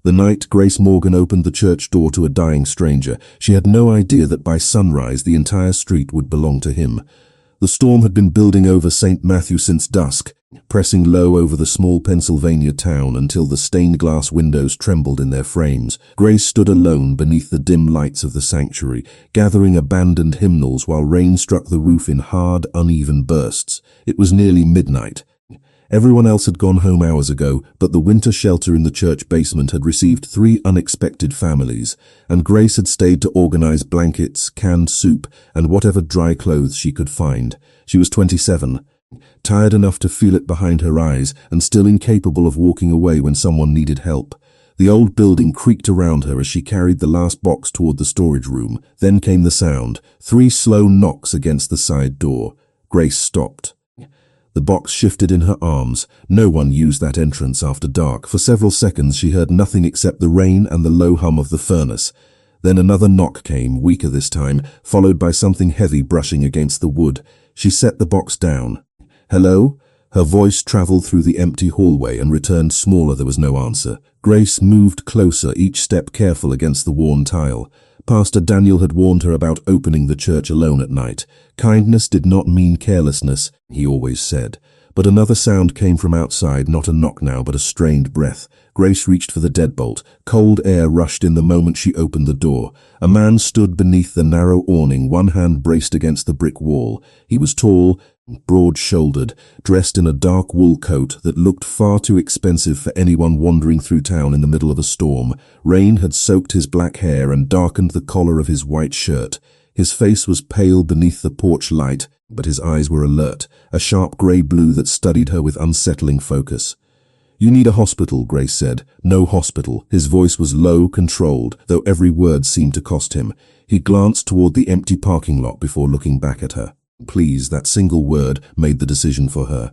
The night Grace Morgan opened the church door to a dying stranger, she had no idea that by sunrise the entire street would belong to him. The storm had been building over St. Matthew since dusk, pressing low over the small Pennsylvania town until the stained glass windows trembled in their frames. Grace stood alone beneath the dim lights of the sanctuary, gathering abandoned hymnals while rain struck the roof in hard, uneven bursts. It was nearly midnight. Everyone else had gone home hours ago, but the winter shelter in the church basement had received 3 unexpected families, and Grace had stayed to organize blankets, canned soup, and whatever dry clothes she could find. She was 27, tired enough to feel it behind her eyes, and still incapable of walking away when someone needed help. The old building creaked around her as she carried the last box toward the storage room. Then came the sound, 3 slow knocks against the side door. Grace stopped. The box shifted in her arms. No one used that entrance after dark. For several seconds she heard nothing except the rain and the low hum of the furnace. Then another knock came, weaker this time, followed by something heavy brushing against the wood. She set the box down. "Hello?" Her voice traveled through the empty hallway and returned smaller. There was no answer. Grace moved closer, each step careful against the worn tile. Pastor Daniel had warned her about opening the church alone at night. Kindness did not mean carelessness, he always said. But another sound came from outside, not a knock now, but a strained breath. Grace reached for the deadbolt. Cold air rushed in the moment she opened the door. A man stood beneath the narrow awning, one hand braced against the brick wall. He was tall, broad-shouldered, dressed in a dark wool coat that looked far too expensive for anyone wandering through town in the middle of a storm. Rain had soaked his black hair and darkened the collar of his white shirt. His face was pale beneath the porch light, but his eyes were alert, a sharp grey blue that studied her with unsettling focus. "You need a hospital," Grace said. "No hospital." His voice was low, controlled, though every word seemed to cost him. He glanced toward the empty parking lot before looking back at her. Please, that single word made the decision for her.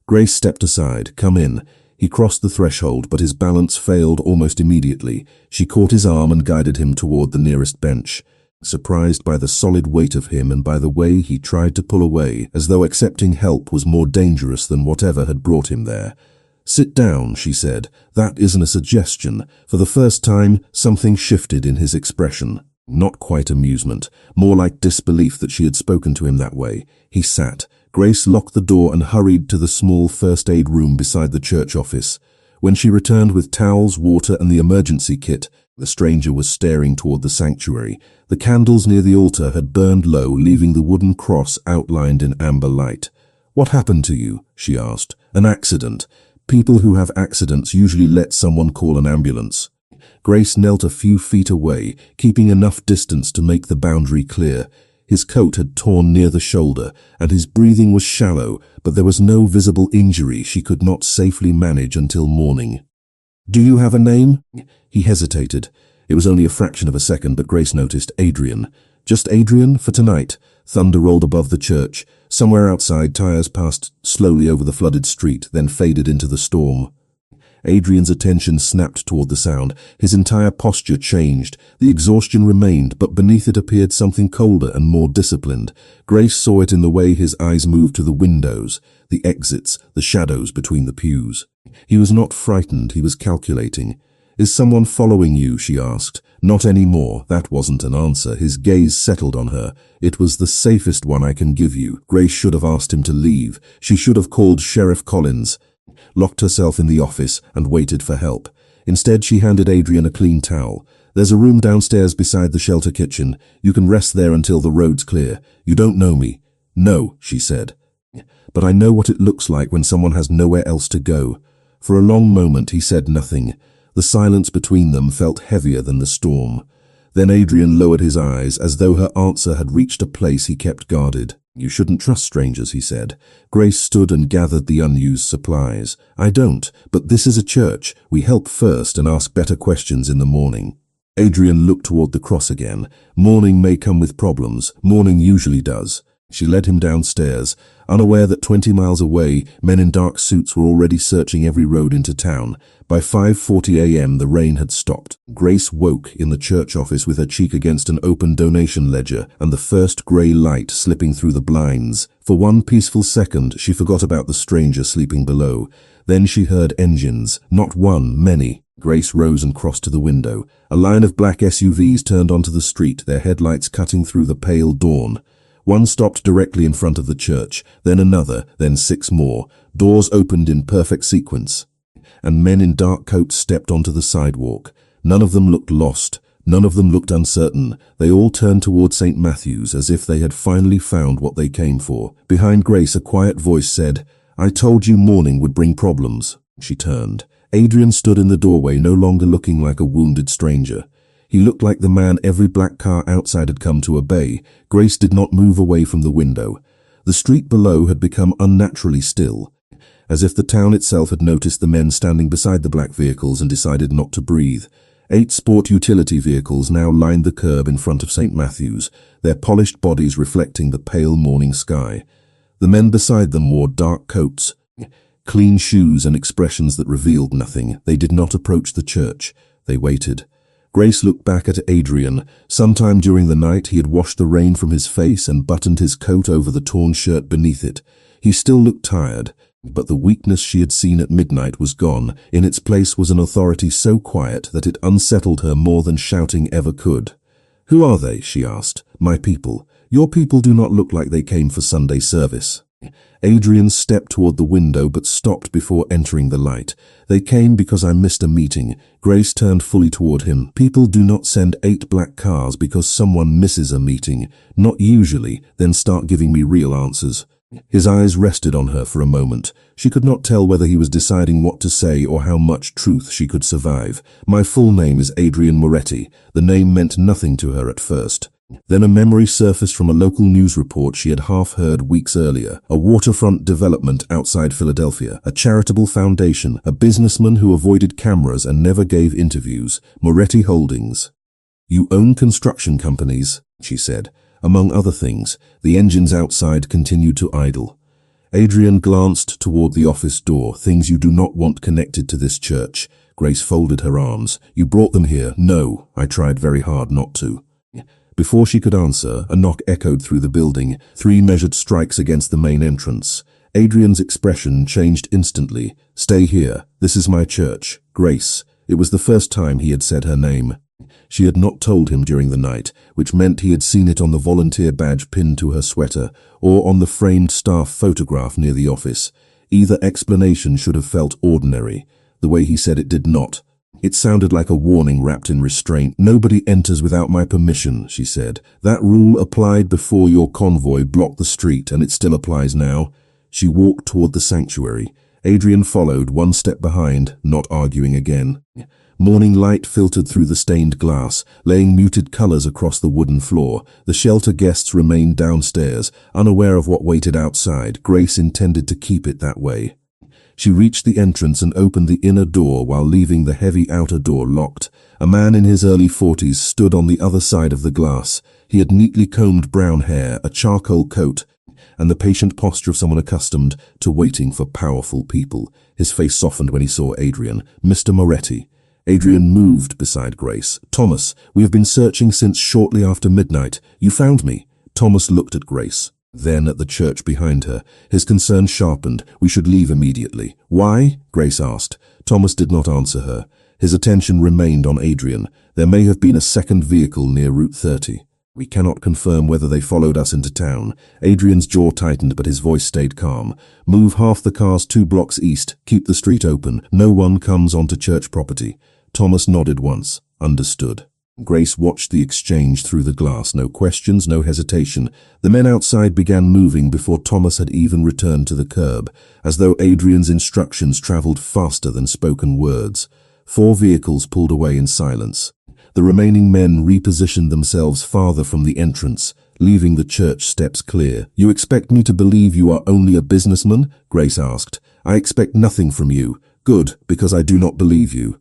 Grace stepped aside. "Come in." He crossed the threshold, but his balance failed almost immediately. She caught his arm and guided him toward the nearest bench. Surprised by the solid weight of him and by the way he tried to pull away, as though accepting help was more dangerous than whatever had brought him there. "Sit down," she said. "That isn't a suggestion." For the first time, something shifted in his expression. Not quite amusement, more like disbelief that she had spoken to him that way. He sat. Grace locked the door and hurried to the small first aid room beside the church office. When she returned with towels, water, and the emergency kit, the stranger was staring toward the sanctuary. The candles near the altar had burned low, leaving the wooden cross outlined in amber light. "What happened to you?" she asked. "An accident. People who have accidents usually let someone call an ambulance." Grace knelt a few feet away, keeping enough distance to make the boundary clear. His coat had torn near the shoulder, and his breathing was shallow, but there was no visible injury she could not safely manage until morning. "Do you have a name?" He hesitated. It was only a fraction of a second, but Grace noticed Adrian. "Just Adrian, for tonight." Thunder rolled above the church. Somewhere outside, tires passed slowly over the flooded street, then faded into the storm. Adrian's attention snapped toward the sound. His entire posture changed. The exhaustion remained, but beneath it appeared something colder and more disciplined. Grace saw it in the way his eyes moved to the windows, the exits, the shadows between the pews. He was not frightened, he was calculating. "Is someone following you?" she asked. "Not anymore." That wasn't an answer. His gaze settled on her. "It was the safest one I can give you." Grace should have asked him to leave. She should have called Sheriff Collins, locked herself in the office, and waited for help. Instead, she handed Adrian a clean towel. "There's a room downstairs beside the shelter kitchen. You can rest there until the road's clear. You don't know me." "No," she said. "But I know what it looks like when someone has nowhere else to go." For a long moment he said nothing. The silence between them felt heavier than the storm. Then Adrian lowered his eyes, as though her answer had reached a place he kept guarded. "You shouldn't trust strangers," he said. Grace stood and gathered the unused supplies. "I don't, but this is a church. We help first and ask better questions in the morning." Adrian looked toward the cross again. Morning may come with problems. Morning usually does. She led him downstairs, unaware that 20 miles away, men in dark suits were already searching every road into town. By 5:40 a.m. the rain had stopped. Grace woke in the church office with her cheek against an open donation ledger and the first grey light slipping through the blinds. For one peaceful second she forgot about the stranger sleeping below. Then she heard engines, not one, many. Grace rose and crossed to the window. A line of black SUVs turned onto the street, their headlights cutting through the pale dawn. One stopped directly in front of the church, then another, then 6 more. Doors opened in perfect sequence, and men in dark coats stepped onto the sidewalk. None of them looked lost. None of them looked uncertain. They all turned toward St. Matthew's as if they had finally found what they came for. Behind Grace, a quiet voice said, "I told you morning would bring problems." She turned. Adrian stood in the doorway, no longer looking like a wounded stranger. He looked like the man every black car outside had come to obey. Grace did not move away from the window. The street below had become unnaturally still, as if the town itself had noticed the men standing beside the black vehicles and decided not to breathe. 8 sport utility vehicles now lined the curb in front of St. Matthew's, their polished bodies reflecting the pale morning sky. The men beside them wore dark coats, clean shoes, and expressions that revealed nothing. They did not approach the church. They waited. Grace looked back at Adrian. Sometime during the night he had washed the rain from his face and buttoned his coat over the torn shirt beneath it. He still looked tired, but the weakness she had seen at midnight was gone. In its place was an authority so quiet that it unsettled her more than shouting ever could. "Who are they?" she asked. "My people. Your people do not look like they came for Sunday service." Adrian stepped toward the window but stopped before entering the light. "They came because I missed a meeting." Grace turned fully toward him. "People do not send 8 black cars because someone misses a meeting. Not usually, then start giving me real answers." His eyes rested on her for a moment. She could not tell whether he was deciding what to say or how much truth she could survive. "My full name is Adrian Moretti." The name meant nothing to her at first. Then a memory surfaced from a local news report she had half heard weeks earlier. A waterfront development outside Philadelphia, a charitable foundation, a businessman who avoided cameras and never gave interviews. Moretti Holdings. "You own construction companies," she said. Among other things, the engines outside continued to idle. Adrian glanced toward the office door. "Things you do not want connected to this church." Grace folded her arms. "You brought them here." "No, I tried very hard not to." Before she could answer, a knock echoed through the building, 3 measured strikes against the main entrance. Adrian's expression changed instantly. "Stay here. This is my church. Grace." It was the first time he had said her name. She had not told him during the night, which meant he had seen it on the volunteer badge pinned to her sweater, or on the framed staff photograph near the office. Either explanation should have felt ordinary. The way he said it did not. It sounded like a warning wrapped in restraint. "Nobody enters without my permission," she said. "That rule applied before your convoy blocked the street, and it still applies now." She walked toward the sanctuary. Adrian followed, 1 step behind, not arguing again. Morning light filtered through the stained glass, laying muted colors across the wooden floor. The shelter guests remained downstairs, unaware of what waited outside. Grace intended to keep it that way. She reached the entrance and opened the inner door while leaving the heavy outer door locked. A man in his early 40s stood on the other side of the glass. He had neatly combed brown hair, a charcoal coat, and the patient posture of someone accustomed to waiting for powerful people. His face softened when he saw Adrian. "Mr. Moretti." Adrian moved beside Grace. "Thomas, we have been searching since shortly after midnight. You found me." Thomas looked at Grace, then at the church behind her. His concern sharpened. "We should leave immediately." "Why?" Grace asked. Thomas did not answer her. His attention remained on Adrian. "There may have been a second vehicle near Route 30. We cannot confirm whether they followed us into town." Adrian's jaw tightened, but his voice stayed calm. "Move half the cars 2 blocks east. Keep the street open. No one comes onto church property." Thomas nodded once. Understood. Grace watched the exchange through the glass. No questions, no hesitation. The men outside began moving before Thomas had even returned to the curb, as though Adrian's instructions traveled faster than spoken words. 4 vehicles pulled away in silence. The remaining men repositioned themselves farther from the entrance, leaving the church steps clear. "You expect me to believe you are only a businessman?" Grace asked. "I expect nothing from you." "Good, because I do not believe you."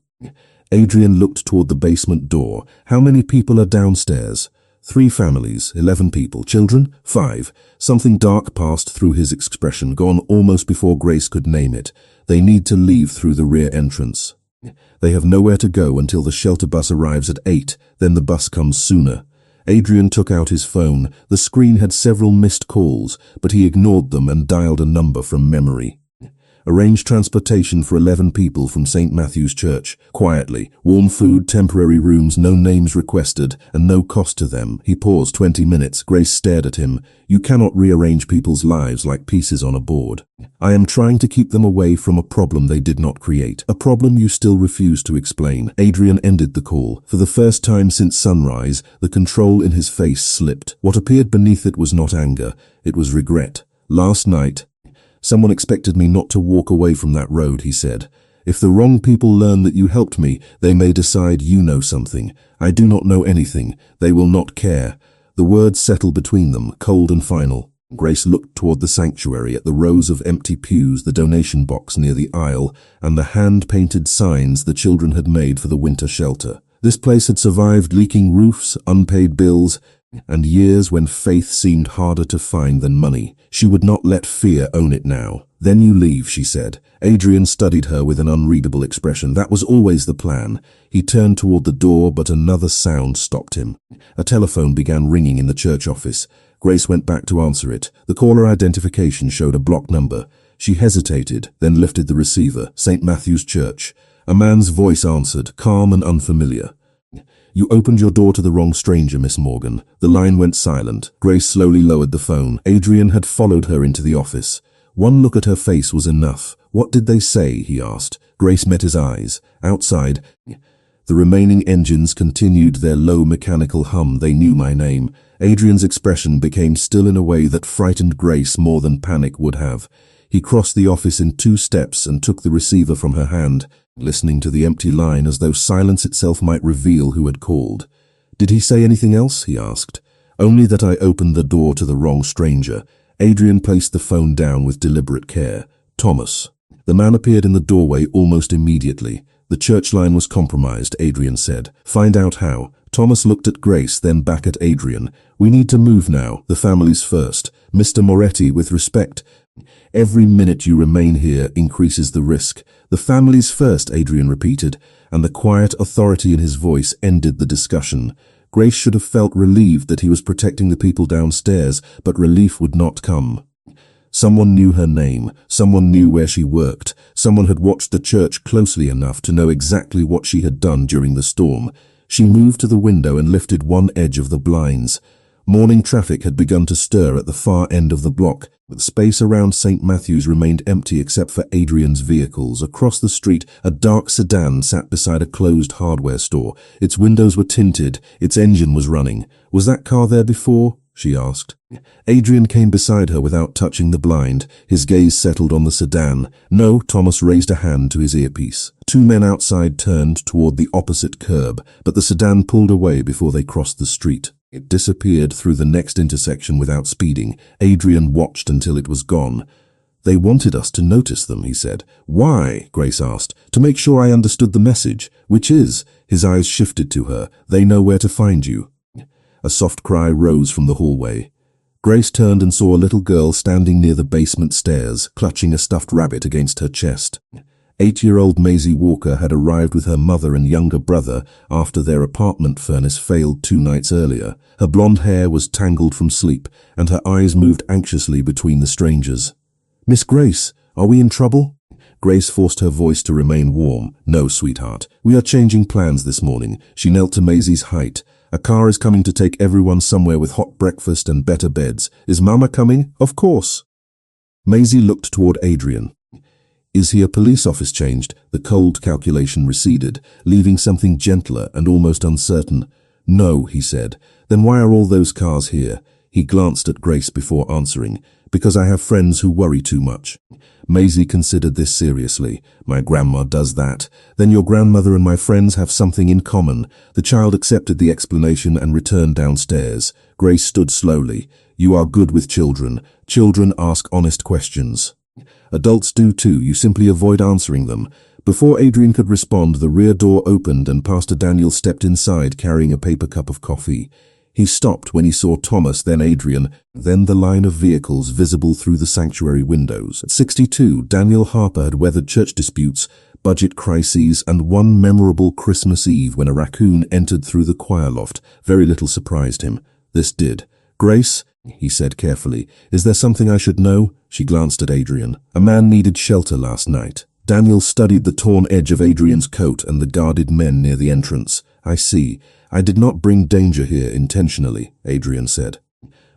Adrian looked toward the basement door. "How many people are downstairs?" 3 families, 11 people. "Children?" 5. Something dark passed through his expression, gone almost before Grace could name it. "They need to leave through the rear entrance. They have nowhere to go until the shelter bus arrives at 8, then the bus comes sooner." Adrian took out his phone. The screen had several missed calls, but he ignored them and dialed a number from memory. Arrange transportation for 11 people from St. Matthew's Church. Quietly. Warm food, temporary rooms, no names requested, and no cost to them. He paused 20 minutes. Grace stared at him. You cannot rearrange people's lives like pieces on a board. I am trying to keep them away from a problem they did not create. A problem you still refuse to explain. Adrian ended the call. For the first time since sunrise, the control in his face slipped. What appeared beneath it was not anger. It was regret. Last night, someone expected me not to walk away from that road, he said. If the wrong people learn that you helped me, they may decide you know something. I do not know anything. They will not care. The words settled between them, cold and final. Grace looked toward the sanctuary at the rows of empty pews, the donation box near the aisle, and the hand-painted signs the children had made for the winter shelter. This place had survived leaking roofs, unpaid bills, and years when faith seemed harder to find than money. She would not let fear own it now. Then you leave, she said. Adrian studied her with an unreadable expression. That was always the plan. He turned toward the door, but another sound stopped him. A telephone began ringing in the church office. Grace went back to answer it. The caller identification showed a block number. She hesitated, then lifted the receiver. St. Matthew's Church. A man's voice answered, calm and unfamiliar. You opened your door to the wrong stranger, Miss Morgan. The line went silent. Grace slowly lowered the phone. Adrian had followed her into the office. One look at her face was enough. What did they say? He asked. Grace met his eyes. Outside, the remaining engines continued their low mechanical hum. They knew my name. Adrian's expression became still in a way that frightened Grace more than panic would have. He crossed the office in 2 steps and took the receiver from her hand, listening to the empty line as though silence itself might reveal who had called. Did he say anything else? He asked. Only that I opened the door to the wrong stranger. Adrian placed the phone down with deliberate care. Thomas. The man appeared in the doorway almost immediately. The church line was compromised, Adrian said. Find out how. Thomas looked at Grace, then back at Adrian. We need to move now. The families first. Mr. Moretti, with respect. Every minute you remain here increases the risk. The families first, Adrian repeated, and the quiet authority in his voice ended the discussion. Grace should have felt relieved that he was protecting the people downstairs, but relief would not come. Someone knew her name. Someone knew where she worked. Someone had watched the church closely enough to know exactly what she had done during the storm. She moved to the window and lifted one edge of the blinds. Morning traffic had begun to stir at the far end of the block, but the space around St. Matthew's remained empty except for Adrian's vehicles. Across the street, a dark sedan sat beside a closed hardware store. Its windows were tinted. Its engine was running. Was that car there before? She asked. Adrian came beside her without touching the blind. His gaze settled on the sedan. No, Thomas raised a hand to his earpiece. 2 men outside turned toward the opposite curb, but the sedan pulled away before they crossed the street. It disappeared through the next intersection without speeding. Adrian watched until it was gone. They wanted us to notice them, he said. Why? Grace asked. To make sure I understood the message. Which is? His eyes shifted to her. They know where to find you. A soft cry rose from the hallway. Grace turned and saw a little girl standing near the basement stairs, clutching a stuffed rabbit against her chest. 8-year-old Maisie Walker had arrived with her mother and younger brother after their apartment furnace failed 2 nights earlier. Her blonde hair was tangled from sleep, and her eyes moved anxiously between the strangers. Miss Grace, are we in trouble? Grace forced her voice to remain warm. No, sweetheart. We are changing plans this morning. She knelt to Maisie's height. A car is coming to take everyone somewhere with hot breakfast and better beds. Is Mama coming? Of course. Maisie looked toward Adrian. Is he a police office changed? The cold calculation receded, leaving something gentler and almost uncertain. No, he said. Then why are all those cars here? He glanced at Grace before answering. Because I have friends who worry too much. Maisie considered this seriously. My grandma does that. Then your grandmother and my friends have something in common. The child accepted the explanation and returned downstairs. Grace stood slowly. You are good with children. Children ask honest questions. Adults do too. You simply avoid answering them. Before Adrian could respond, the rear door opened and Pastor Daniel stepped inside carrying a paper cup of coffee. He stopped when he saw Thomas, then Adrian, then the line of vehicles visible through the sanctuary windows. At 62, Daniel Harper had weathered church disputes, budget crises, and one memorable Christmas Eve when a raccoon entered through the choir loft. Very little surprised him. This did. Grace, he said carefully. Is there something I should know? She glanced at Adrian. A man needed shelter last night. Daniel studied the torn edge of Adrian's coat and the guarded men near the entrance. I see. I did not bring danger here intentionally, Adrian said.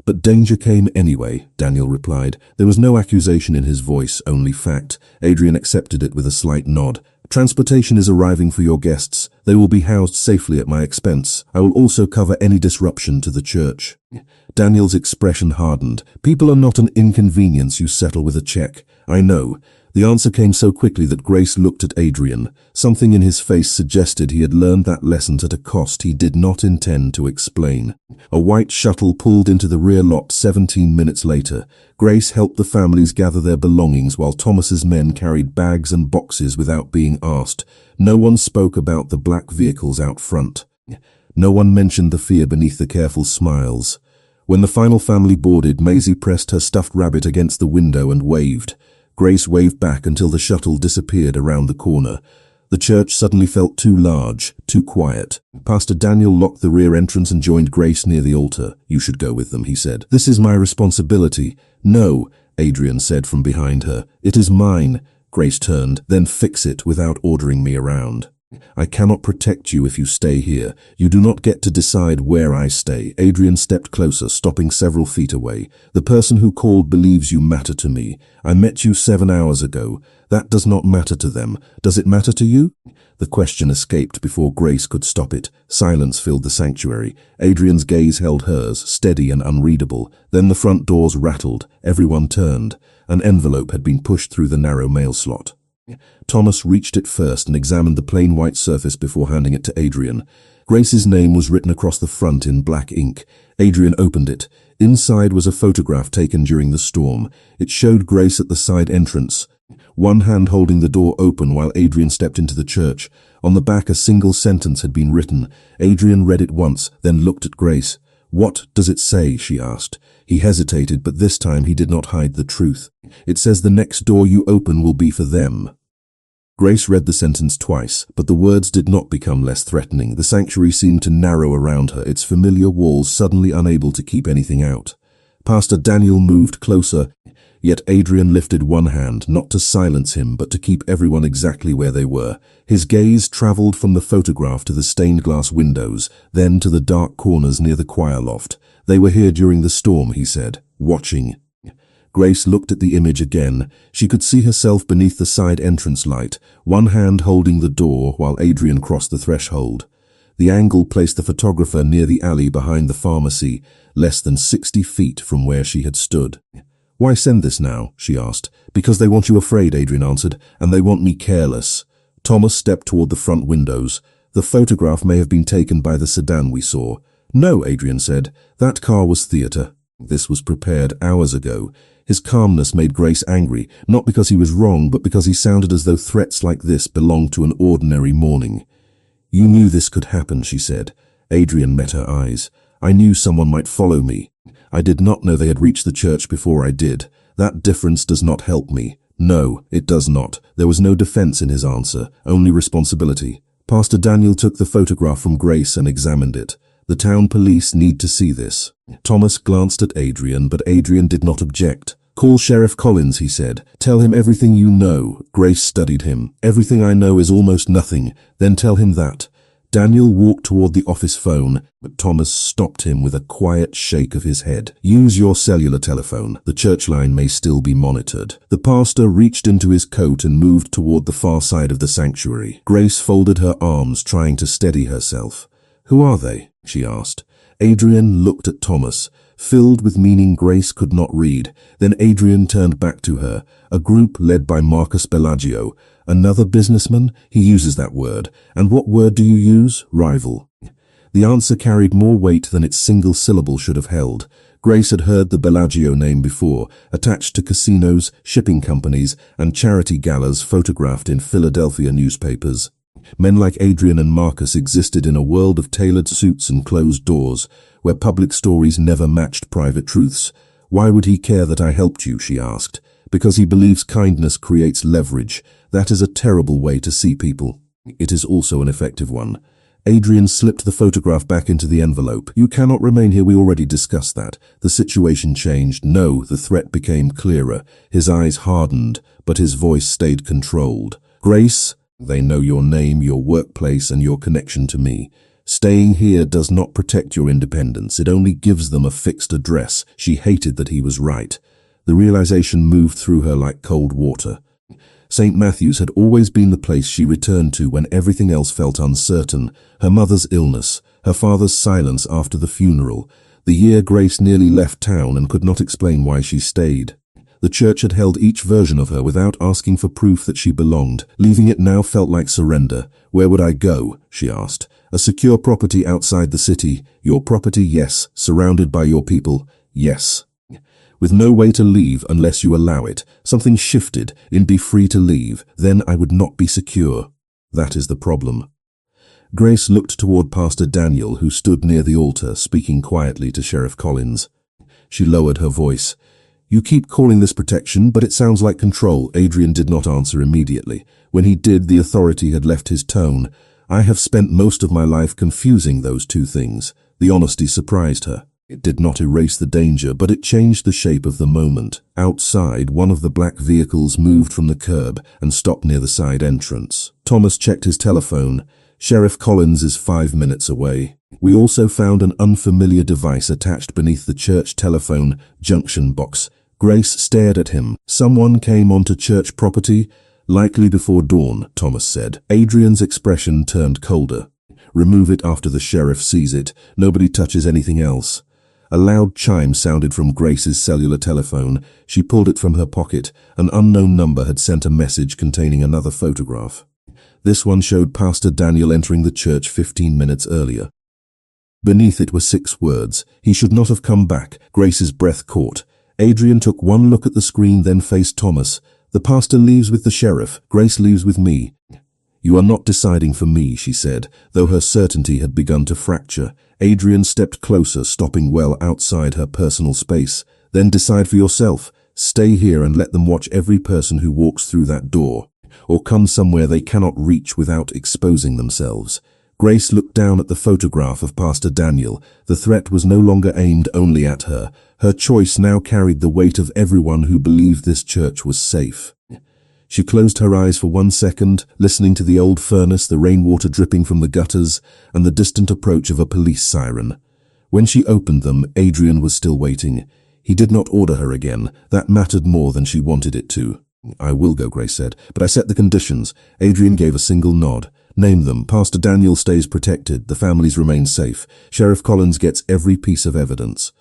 But danger came anyway, Daniel replied. There was no accusation in his voice, only fact. Adrian accepted it with a slight nod. Transportation is arriving for your guests. They will be housed safely at my expense. I will also cover any disruption to the church. Daniel's expression hardened. People are not an inconvenience you settle with a check. I know. The answer came so quickly that Grace looked at Adrian. Something in his face suggested he had learned that lesson at a cost he did not intend to explain. A white shuttle pulled into the rear lot 17 minutes later. Grace helped the families gather their belongings while Thomas's men carried bags and boxes without being asked. No one spoke about the black vehicles out front. No one mentioned the fear beneath the careful smiles. When the final family boarded, Maisie pressed her stuffed rabbit against the window and waved. Grace waved back until the shuttle disappeared around the corner. The church suddenly felt too large, too quiet. Pastor Daniel locked the rear entrance and joined Grace near the altar. You should go with them, he said. This is my responsibility. No, Adrian said from behind her. It is mine. Grace turned. Then fix it without ordering me around. I cannot protect you if you stay here. You do not get to decide where I stay. Adrian stepped closer, stopping several feet away. The person who called believes you matter to me. I met you 7 hours ago. That does not matter to them. Does it matter to you? The question escaped before Grace could stop it. Silence filled the sanctuary. Adrian's gaze held hers, steady and unreadable. Then the front doors rattled. Everyone turned. An envelope had been pushed through the narrow mail slot. Thomas reached it first and examined the plain white surface before handing it to Adrian. Grace's name was written across the front in black ink. Adrian opened it. Inside was a photograph taken during the storm. It showed Grace at the side entrance, one hand holding the door open while Adrian stepped into the church. On the back a single sentence had been written. Adrian read it once, then looked at Grace. What does it say? She asked. He hesitated, but this time he did not hide the truth. It says the next door you open will be for them. Grace read the sentence twice, but the words did not become less threatening. The sanctuary seemed to narrow around her, its familiar walls suddenly unable to keep anything out. Pastor Daniel moved closer, yet Adrian lifted one hand, not to silence him, but to keep everyone exactly where they were. His gaze traveled from the photograph to the stained glass windows, then to the dark corners near the choir loft. They were here during the storm, he said, watching. Grace looked at the image again. She could see herself beneath the side entrance light, one hand holding the door while Adrian crossed the threshold. The angle placed the photographer near the alley behind the pharmacy, less than 60 feet from where she had stood. Why send this now? She asked. Because they want you afraid, Adrian answered, and they want me careless. Thomas stepped toward the front windows. The photograph may have been taken by the sedan we saw. No, Adrian said. That car was theater. This was prepared hours ago. His calmness made Grace angry, not because he was wrong, but because he sounded as though threats like this belonged to an ordinary morning. You knew this could happen, she said. Adrian met her eyes. I knew someone might follow me. I did not know they had reached the church before I did. That difference does not help me. No, it does not. There was no defense in his answer, only responsibility. Pastor Daniel took the photograph from Grace and examined it. The town police need to see this. Thomas glanced at Adrian, but Adrian did not object. Call Sheriff Collins, he said. Tell him everything you know. Grace studied him. Everything I know is almost nothing. Then tell him that. Daniel walked toward the office phone, but Thomas stopped him with a quiet shake of his head. Use your cellular telephone. The church line may still be monitored. The pastor reached into his coat and moved toward the far side of the sanctuary. Grace folded her arms, trying to steady herself. Who are they? She asked. Adrian looked at Thomas, filled with meaning Grace could not read. Then Adrian turned back to her. A group led by Marcus Bellagio. Another businessman? He uses that word. And what word do you use? Rival. The answer carried more weight than its single syllable should have held. Grace had heard the Bellagio name before, attached to casinos, shipping companies, and charity galas photographed in Philadelphia newspapers. Men like Adrian and Marcus existed in a world of tailored suits and closed doors, where public stories never matched private truths. Why would he care that I helped you? She asked. Because he believes kindness creates leverage. That is a terrible way to see people. It is also an effective one. Adrian slipped the photograph back into the envelope. You cannot remain here, we already discussed that. The situation changed. No, the threat became clearer. His eyes hardened, but his voice stayed controlled. Grace, they know your name, your workplace, and your connection to me. Staying here does not protect your independence. It only gives them a fixed address. She hated that he was right. The realization moved through her like cold water. St. Matthew's had always been the place she returned to when everything else felt uncertain. Her mother's illness, her father's silence after the funeral, the year Grace nearly left town and could not explain why she stayed. The church had held each version of her without asking for proof that she belonged. Leaving it now felt like surrender. Where would I go? She asked. A secure property outside the city. Your property, yes. Surrounded by your people, yes. With no way to leave unless you allow it. Something shifted in be free to leave. Then I would not be secure. That is the problem. Grace looked toward Pastor Daniel, who stood near the altar, speaking quietly to Sheriff Collins. She lowered her voice. You keep calling this protection, but it sounds like control. Adrian did not answer immediately. When he did, the authority had left his tone. I have spent most of my life confusing those two things. The honesty surprised her. It did not erase the danger, but it changed the shape of the moment. Outside, one of the black vehicles moved from the curb and stopped near the side entrance. Thomas checked his telephone. Sheriff Collins is 5 minutes away. We also found an unfamiliar device attached beneath the church telephone junction box. Grace stared at him. Someone came onto church property, likely before dawn, Thomas said. Adrian's expression turned colder. Remove it after the sheriff sees it. Nobody touches anything else. A loud chime sounded from Grace's cellular telephone. She pulled it from her pocket. An unknown number had sent a message containing another photograph. This one showed Pastor Daniel entering the church 15 minutes earlier. Beneath it were 6 words. He should not have come back. Grace's breath caught. Adrian took one look at the screen, then faced Thomas. The pastor leaves with the sheriff. Grace leaves with me. You are not deciding for me, she said, though her certainty had begun to fracture. Adrian stepped closer, stopping well outside her personal space. Then decide for yourself. Stay here and let them watch every person who walks through that door. Or come somewhere they cannot reach without exposing themselves. Grace looked down at the photograph of Pastor Daniel. The threat was no longer aimed only at her. Her choice now carried the weight of everyone who believed this church was safe. She closed her eyes for 1 second, listening to the old furnace, the rainwater dripping from the gutters, and the distant approach of a police siren. When she opened them, Adrian was still waiting. He did not order her again. That mattered more than she wanted it to. I will go, Grace said, but I set the conditions. Adrian gave a single nod. Name them. Pastor Daniel stays protected. The families remain safe. Sheriff Collins gets every piece of evidence.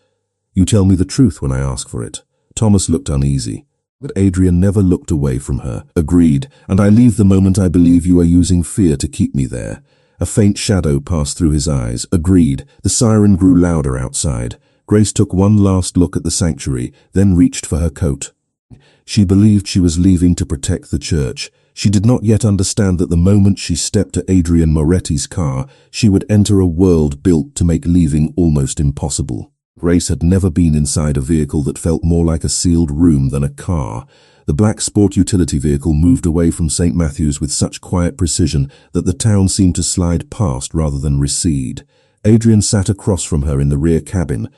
You tell me the truth when I ask for it. Thomas looked uneasy. But Adrian never looked away from her. Agreed, and I leave the moment I believe you are using fear to keep me there. A faint shadow passed through his eyes. Agreed. The siren grew louder outside. Grace took one last look at the sanctuary, then reached for her coat. She believed she was leaving to protect the church. She did not yet understand that the moment she stepped to Adrian Moretti's car, she would enter a world built to make leaving almost impossible. Grace had never been inside a vehicle that felt more like a sealed room than a car. The black sport utility vehicle moved away from St. Matthew's with such quiet precision that the town seemed to slide past rather than recede. Adrian sat across from her in the rear cabin,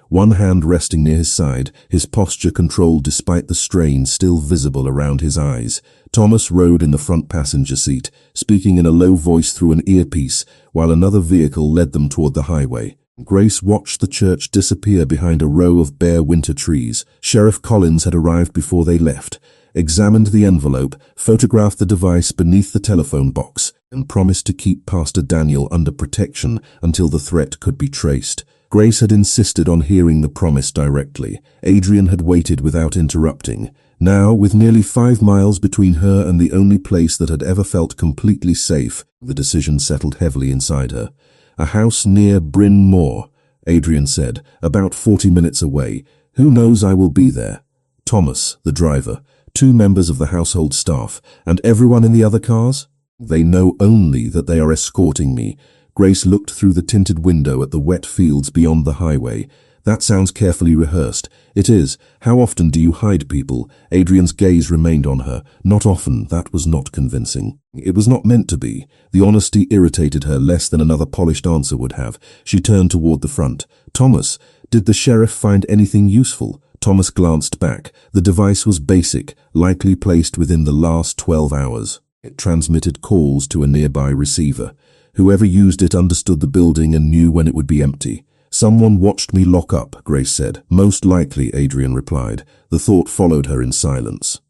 one hand resting near his side, his posture controlled despite the strain still visible around his eyes. Thomas rode in the front passenger seat, speaking in a low voice through an earpiece, while another vehicle led them toward the highway. Grace watched the church disappear behind a row of bare winter trees. Sheriff Collins had arrived before they left, examined the envelope, photographed the device beneath the telephone box, and promised to keep Pastor Daniel under protection until the threat could be traced. Grace had insisted on hearing the promise directly. Adrian had waited without interrupting. Now, with nearly 5 miles between her and the only place that had ever felt completely safe, the decision settled heavily inside her. A house near Bryn Mawr, Adrian said, about 40 minutes away. Who knows, I will be there. Thomas, the driver, 2 members of the household staff, and everyone in the other cars? They know only that they are escorting me. Grace looked through the tinted window at the wet fields beyond the highway. That sounds carefully rehearsed. It is. How often do you hide people? Adrian's gaze remained on her. Not often. That was not convincing. It was not meant to be. The honesty irritated her less than another polished answer would have. She turned toward the front. Thomas, did the sheriff find anything useful? Thomas glanced back. The device was basic, likely placed within the last 12 hours. It transmitted calls to a nearby receiver. Whoever used it understood the building and knew when it would be empty. Someone watched me lock up, Grace said. Most likely, Adrian replied. The thought followed her in silence.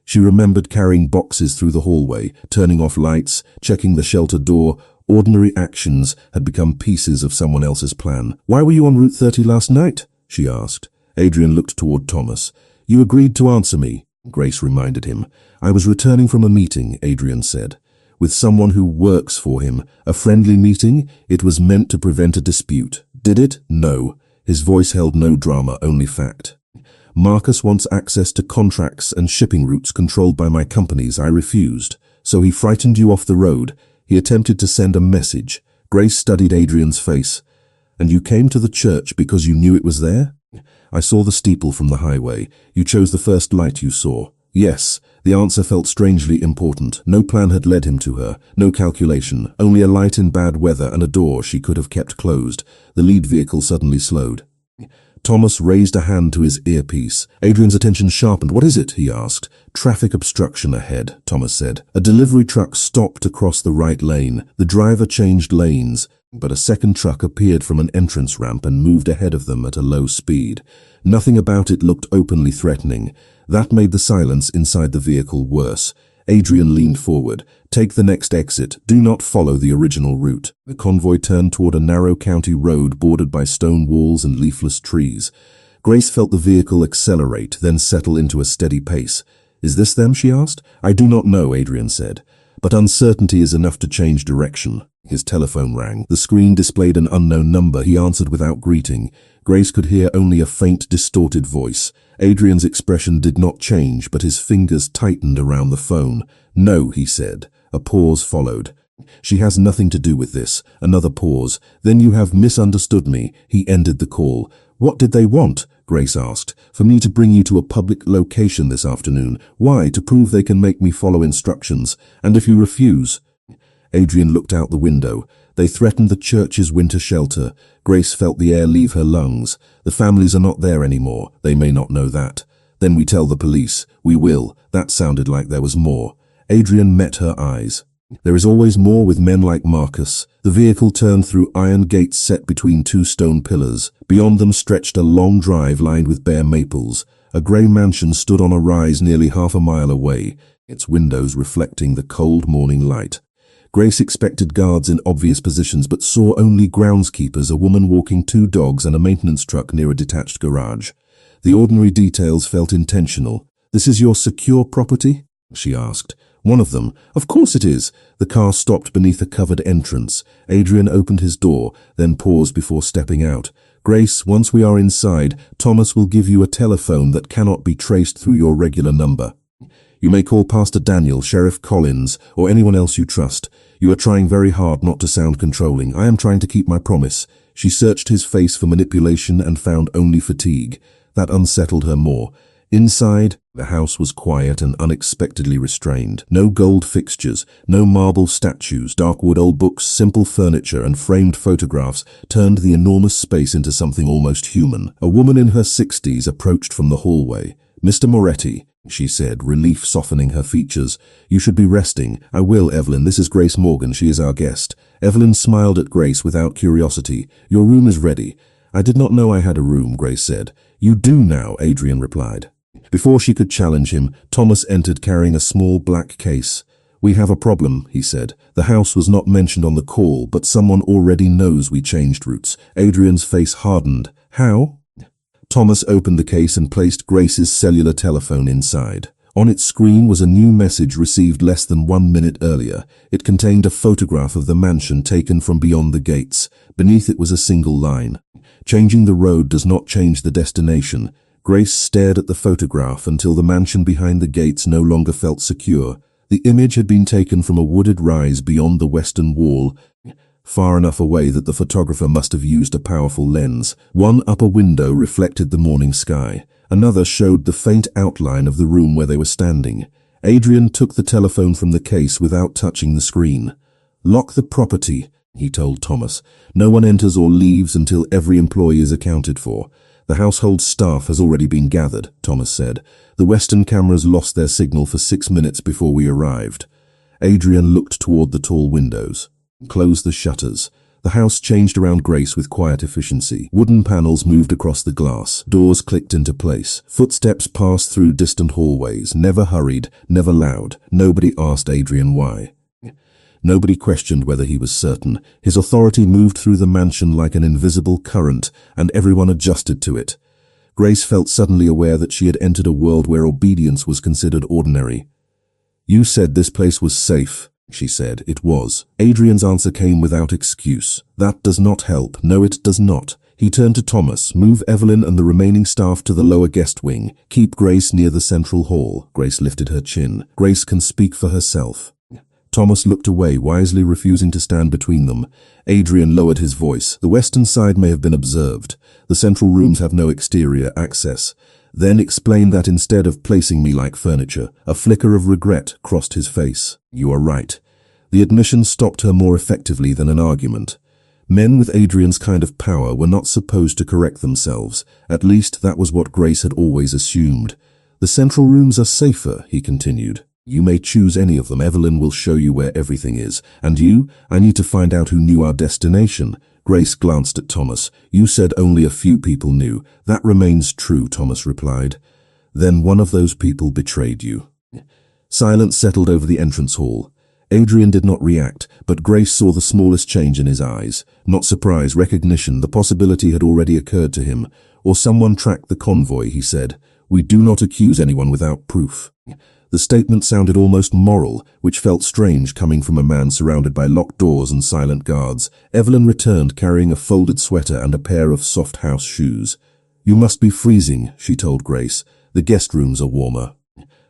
She remembered carrying boxes through the hallway, turning off lights, checking the shelter door. Ordinary actions had become pieces of someone else's plan. Why were you on Route 30 last night? She asked. Adrian looked toward Thomas. You agreed to answer me, Grace reminded him. I was returning from a meeting, Adrian said. With someone who works for him. A friendly meeting? It was meant to prevent a dispute. Did it? No. His voice held no drama, only fact. Marcus wants access to contracts and shipping routes controlled by my companies. I refused. So he frightened you off the road. He attempted to send a message. Grace studied Adrian's face. And you came to the church because you knew it was there? I saw the steeple from the highway. You chose the first light you saw. Yes. The answer felt strangely important. No plan had led him to her, no calculation, only a light in bad weather and a door she could have kept closed. The lead vehicle suddenly slowed. Thomas raised a hand to his earpiece. Adrian's attention sharpened. What is it? He asked. Traffic obstruction ahead, Thomas said. A delivery truck stopped across the right lane. The driver changed lanes, but a second truck appeared from an entrance ramp and moved ahead of them at a low speed. Nothing about it looked openly threatening. That made the silence inside the vehicle worse. Adrian leaned forward. Take the next exit. Do not follow the original route. The convoy turned toward a narrow county road bordered by stone walls and leafless trees. Grace felt the vehicle accelerate, then settle into a steady pace. Is this them? She asked. I do not know, Adrian said. But uncertainty is enough to change direction. His telephone rang. The screen displayed an unknown number. He answered without greeting. Grace could hear only a faint, distorted voice. Adrian's expression did not change, but his fingers tightened around the phone. No, he said. A pause followed. She has nothing to do with this. Another pause. Then you have misunderstood me. He ended the call. What did they want? Grace asked. For me to bring you to a public location this afternoon. Why? To prove they can make me follow instructions. And if you refuse? Adrian looked out the window. They threatened the church's winter shelter. Grace felt the air leave her lungs. The families are not there anymore. They may not know that. Then we tell the police. We will. That sounded like there was more. Adrian met her eyes. There is always more with men like Marcus. The vehicle turned through iron gates set between two stone pillars. Beyond them stretched a long drive lined with bare maples. A grey mansion stood on a rise nearly half a mile away, its windows reflecting the cold morning light. Grace expected guards in obvious positions but saw only groundskeepers, a woman walking two dogs and a maintenance truck near a detached garage. The ordinary details felt intentional. This is your secure property? She asked. One of them. Of course it is. The car stopped beneath a covered entrance. Adrian opened his door, then paused before stepping out. Grace, once we are inside, Thomas will give you a telephone that cannot be traced through your regular number. You may call Pastor Daniel, Sheriff Collins, or anyone else you trust. You are trying very hard not to sound controlling. I am trying to keep my promise. She searched his face for manipulation and found only fatigue. That unsettled her more. Inside, the house was quiet and unexpectedly restrained. No gold fixtures, no marble statues, dark wood old books, simple furniture and framed photographs turned the enormous space into something almost human. A woman in her 60s approached from the hallway. Mr. Moretti, she said, relief softening her features. You should be resting. I will, Evelyn. This is Grace Morgan. She is our guest. Evelyn smiled at Grace without curiosity. Your room is ready. I did not know I had a room, Grace said. You do now, Adrian replied. Before she could challenge him, Thomas entered carrying a small black case. We have a problem, he said. The house was not mentioned on the call, but someone already knows we changed routes. Adrian's face hardened. How? Thomas opened the case and placed Grace's cellular telephone inside. On its screen was a new message received less than 1 minute earlier. It contained a photograph of the mansion taken from beyond the gates. Beneath it was a single line. Changing the road does not change the destination. Grace stared at the photograph until the mansion behind the gates no longer felt secure. The image had been taken from a wooded rise beyond the western wall. far enough away that the photographer must have used a powerful lens. One upper window reflected the morning sky. Another showed the faint outline of the room where they were standing. Adrian took the telephone from the case without touching the screen. "Lock the property," he told Thomas. "No one enters or leaves until every employee is accounted for." "The household staff has already been gathered," Thomas said. "The Western cameras lost their signal for 6 minutes before we arrived." Adrian looked toward the tall windows. "Close the shutters." The house changed around Grace with quiet efficiency. Wooden panels moved across the glass. Doors clicked into place. Footsteps passed through distant hallways, never hurried, never loud. Nobody asked Adrian why. Nobody questioned whether he was certain. His authority moved through the mansion like an invisible current, and everyone adjusted to it. Grace felt suddenly aware that she had entered a world where obedience was considered ordinary. "You said this place was safe," she said. "It was." Adrian's answer came without excuse. "That does not help. No, it does not." He turned to Thomas. "Move Evelyn and the remaining staff to the lower guest wing. Keep Grace near the central hall." Grace lifted her chin. "Grace can speak for herself." Thomas looked away, wisely refusing to stand between them. Adrian lowered his voice. "The western side may have been observed. The central rooms have no exterior access." "Then explain that instead of placing me like furniture." A flicker of regret crossed his face. "You are right." The admission stopped her more effectively than an argument. Men with Adrian's kind of power were not supposed to correct themselves. At least that was what Grace had always assumed. "The central rooms are safer," he continued. "You may choose any of them. Evelyn will show you where everything is. And you? I need to find out who knew our destination." Grace glanced at Thomas. "You said only a few people knew." "That remains true," Thomas replied. "Then one of those people betrayed you." Silence settled over the entrance hall. Adrian did not react, but Grace saw the smallest change in his eyes. Not surprise, recognition. The possibility had already occurred to him. "Or someone tracked the convoy," he said. "We do not accuse anyone without proof." The statement sounded almost moral, which felt strange coming from a man surrounded by locked doors and silent guards. Evelyn returned carrying a folded sweater and a pair of soft house shoes. "You must be freezing," she told Grace. "The guest rooms are warmer."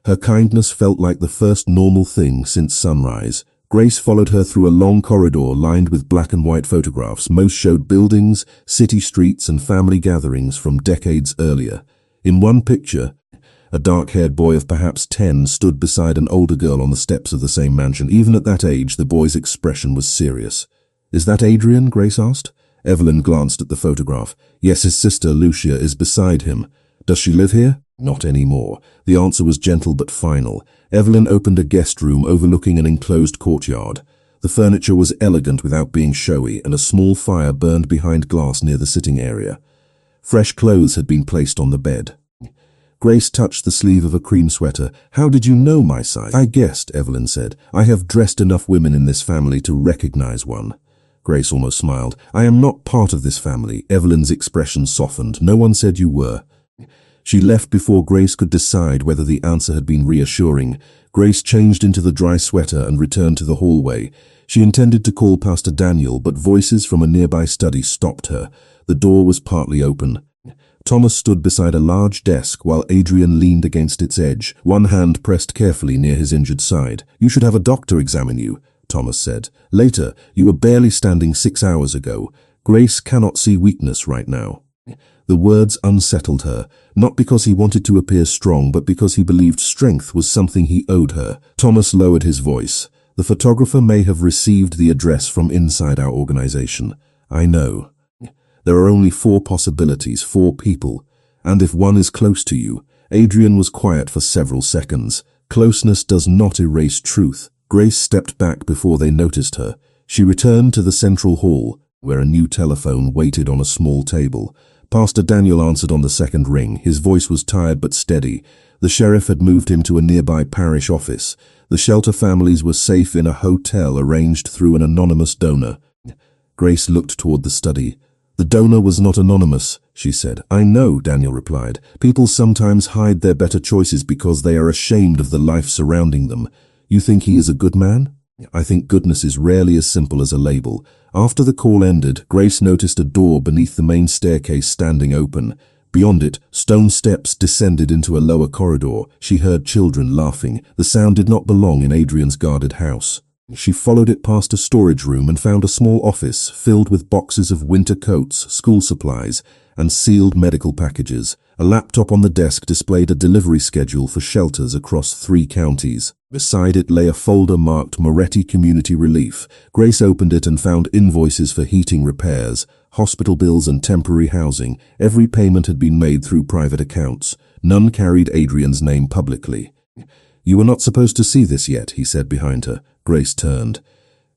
Her kindness felt like the first normal thing since sunrise. Grace followed her through a long corridor lined with black and white photographs. Most showed buildings, city streets, and family gatherings from decades earlier. In one picture, a dark-haired boy of perhaps 10 stood beside an older girl on the steps of the same mansion. Even at that age, the boy's expression was serious. "Is that Adrian?" Grace asked. Evelyn glanced at the photograph. "Yes, his sister, Lucia, is beside him." "Does she live here?" "Not anymore." The answer was gentle but final. Evelyn opened a guest room overlooking an enclosed courtyard. The furniture was elegant without being showy, and a small fire burned behind glass near the sitting area. Fresh clothes had been placed on the bed. Grace touched the sleeve of a cream sweater. "How did you know my size?" "I guessed," Evelyn said. "I have dressed enough women in this family to recognize one." Grace almost smiled. "I am not part of this family." Evelyn's expression softened. "No one said you were." She left before Grace could decide whether the answer had been reassuring. Grace changed into the dry sweater and returned to the hallway. She intended to call Pastor Daniel, but voices from a nearby study stopped her. The door was partly open. Thomas stood beside a large desk while Adrian leaned against its edge, one hand pressed carefully near his injured side. "You should have a doctor examine you," Thomas said. "Later, you were barely standing 6 hours ago. Grace cannot see weakness right now." The words unsettled her, not because he wanted to appear strong, but because he believed strength was something he owed her. Thomas lowered his voice. "The photographer may have received the address from inside our organization. I know. There are only 4 possibilities, 4 people. And if one is close to you." Adrian was quiet for several seconds. "Closeness does not erase truth." Grace stepped back before they noticed her. She returned to the central hall, where a new telephone waited on a small table. Pastor Daniel answered on the second ring. His voice was tired but steady. The sheriff had moved him to a nearby parish office. The shelter families were safe in a hotel arranged through an anonymous donor. Grace looked toward the study. "The donor was not anonymous," she said. "I know," Daniel replied. "People sometimes hide their better choices because they are ashamed of the life surrounding them. You think he is a good man?" "I think goodness is rarely as simple as a label." After the call ended, Grace noticed a door beneath the main staircase standing open. Beyond it, stone steps descended into a lower corridor. She heard children laughing. The sound did not belong in Adrian's guarded house. She followed it past a storage room and found a small office filled with boxes of winter coats, school supplies, and sealed medical packages. A laptop on the desk displayed a delivery schedule for shelters across 3 counties. Beside it lay a folder marked Moretti Community Relief. Grace opened it and found invoices for heating repairs, hospital bills and temporary housing. Every payment had been made through private accounts. None carried Adrian's name publicly. "You were not supposed to see this yet," he said behind her. Grace turned.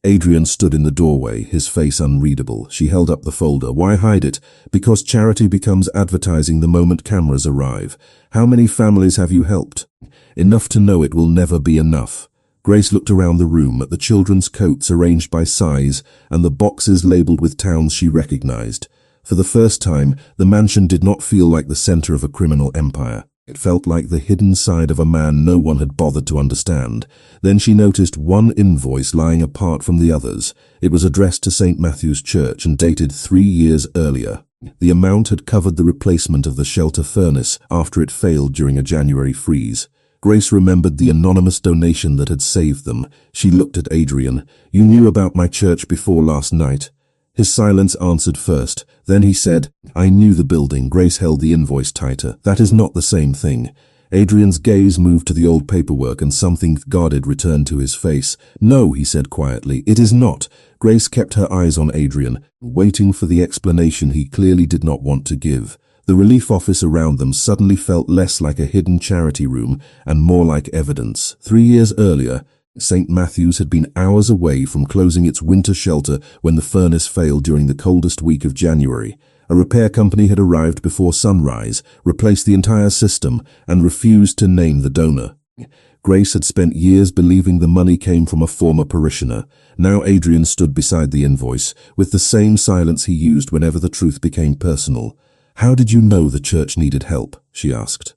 Adrian stood in the doorway, his face unreadable. She held up the folder. "Why hide it?" "Because charity becomes advertising the moment cameras arrive. How many families have you helped?" "Enough to know it will never be enough." Grace looked around the room at the children's coats arranged by size and the boxes labeled with towns she recognized. For the first time, the mansion did not feel like the center of a criminal empire. It felt like the hidden side of a man no one had bothered to understand. Then she noticed one invoice lying apart from the others. It was addressed to St. Matthew's Church and dated 3 years earlier. The amount had covered the replacement of the shelter furnace after it failed during a January freeze. Grace remembered the anonymous donation that had saved them. She looked at Adrian. "You knew about my church before last night?" His silence answered first. Then he said, "I knew the building." Grace held the invoice tighter. "That is not the same thing." Adrian's gaze moved to the old paperwork and something guarded returned to his face. "No," he said quietly, "it is not." Grace kept her eyes on Adrian, waiting for the explanation he clearly did not want to give. The relief office around them suddenly felt less like a hidden charity room and more like evidence. 3 years earlier, St. Matthew's had been hours away from closing its winter shelter when the furnace failed during the coldest week of January. A repair company had arrived before sunrise, replaced the entire system, and refused to name the donor. Grace had spent years believing the money came from a former parishioner. Now Adrian stood beside the invoice, with the same silence he used whenever the truth became personal. "How did you know the church needed help?" she asked.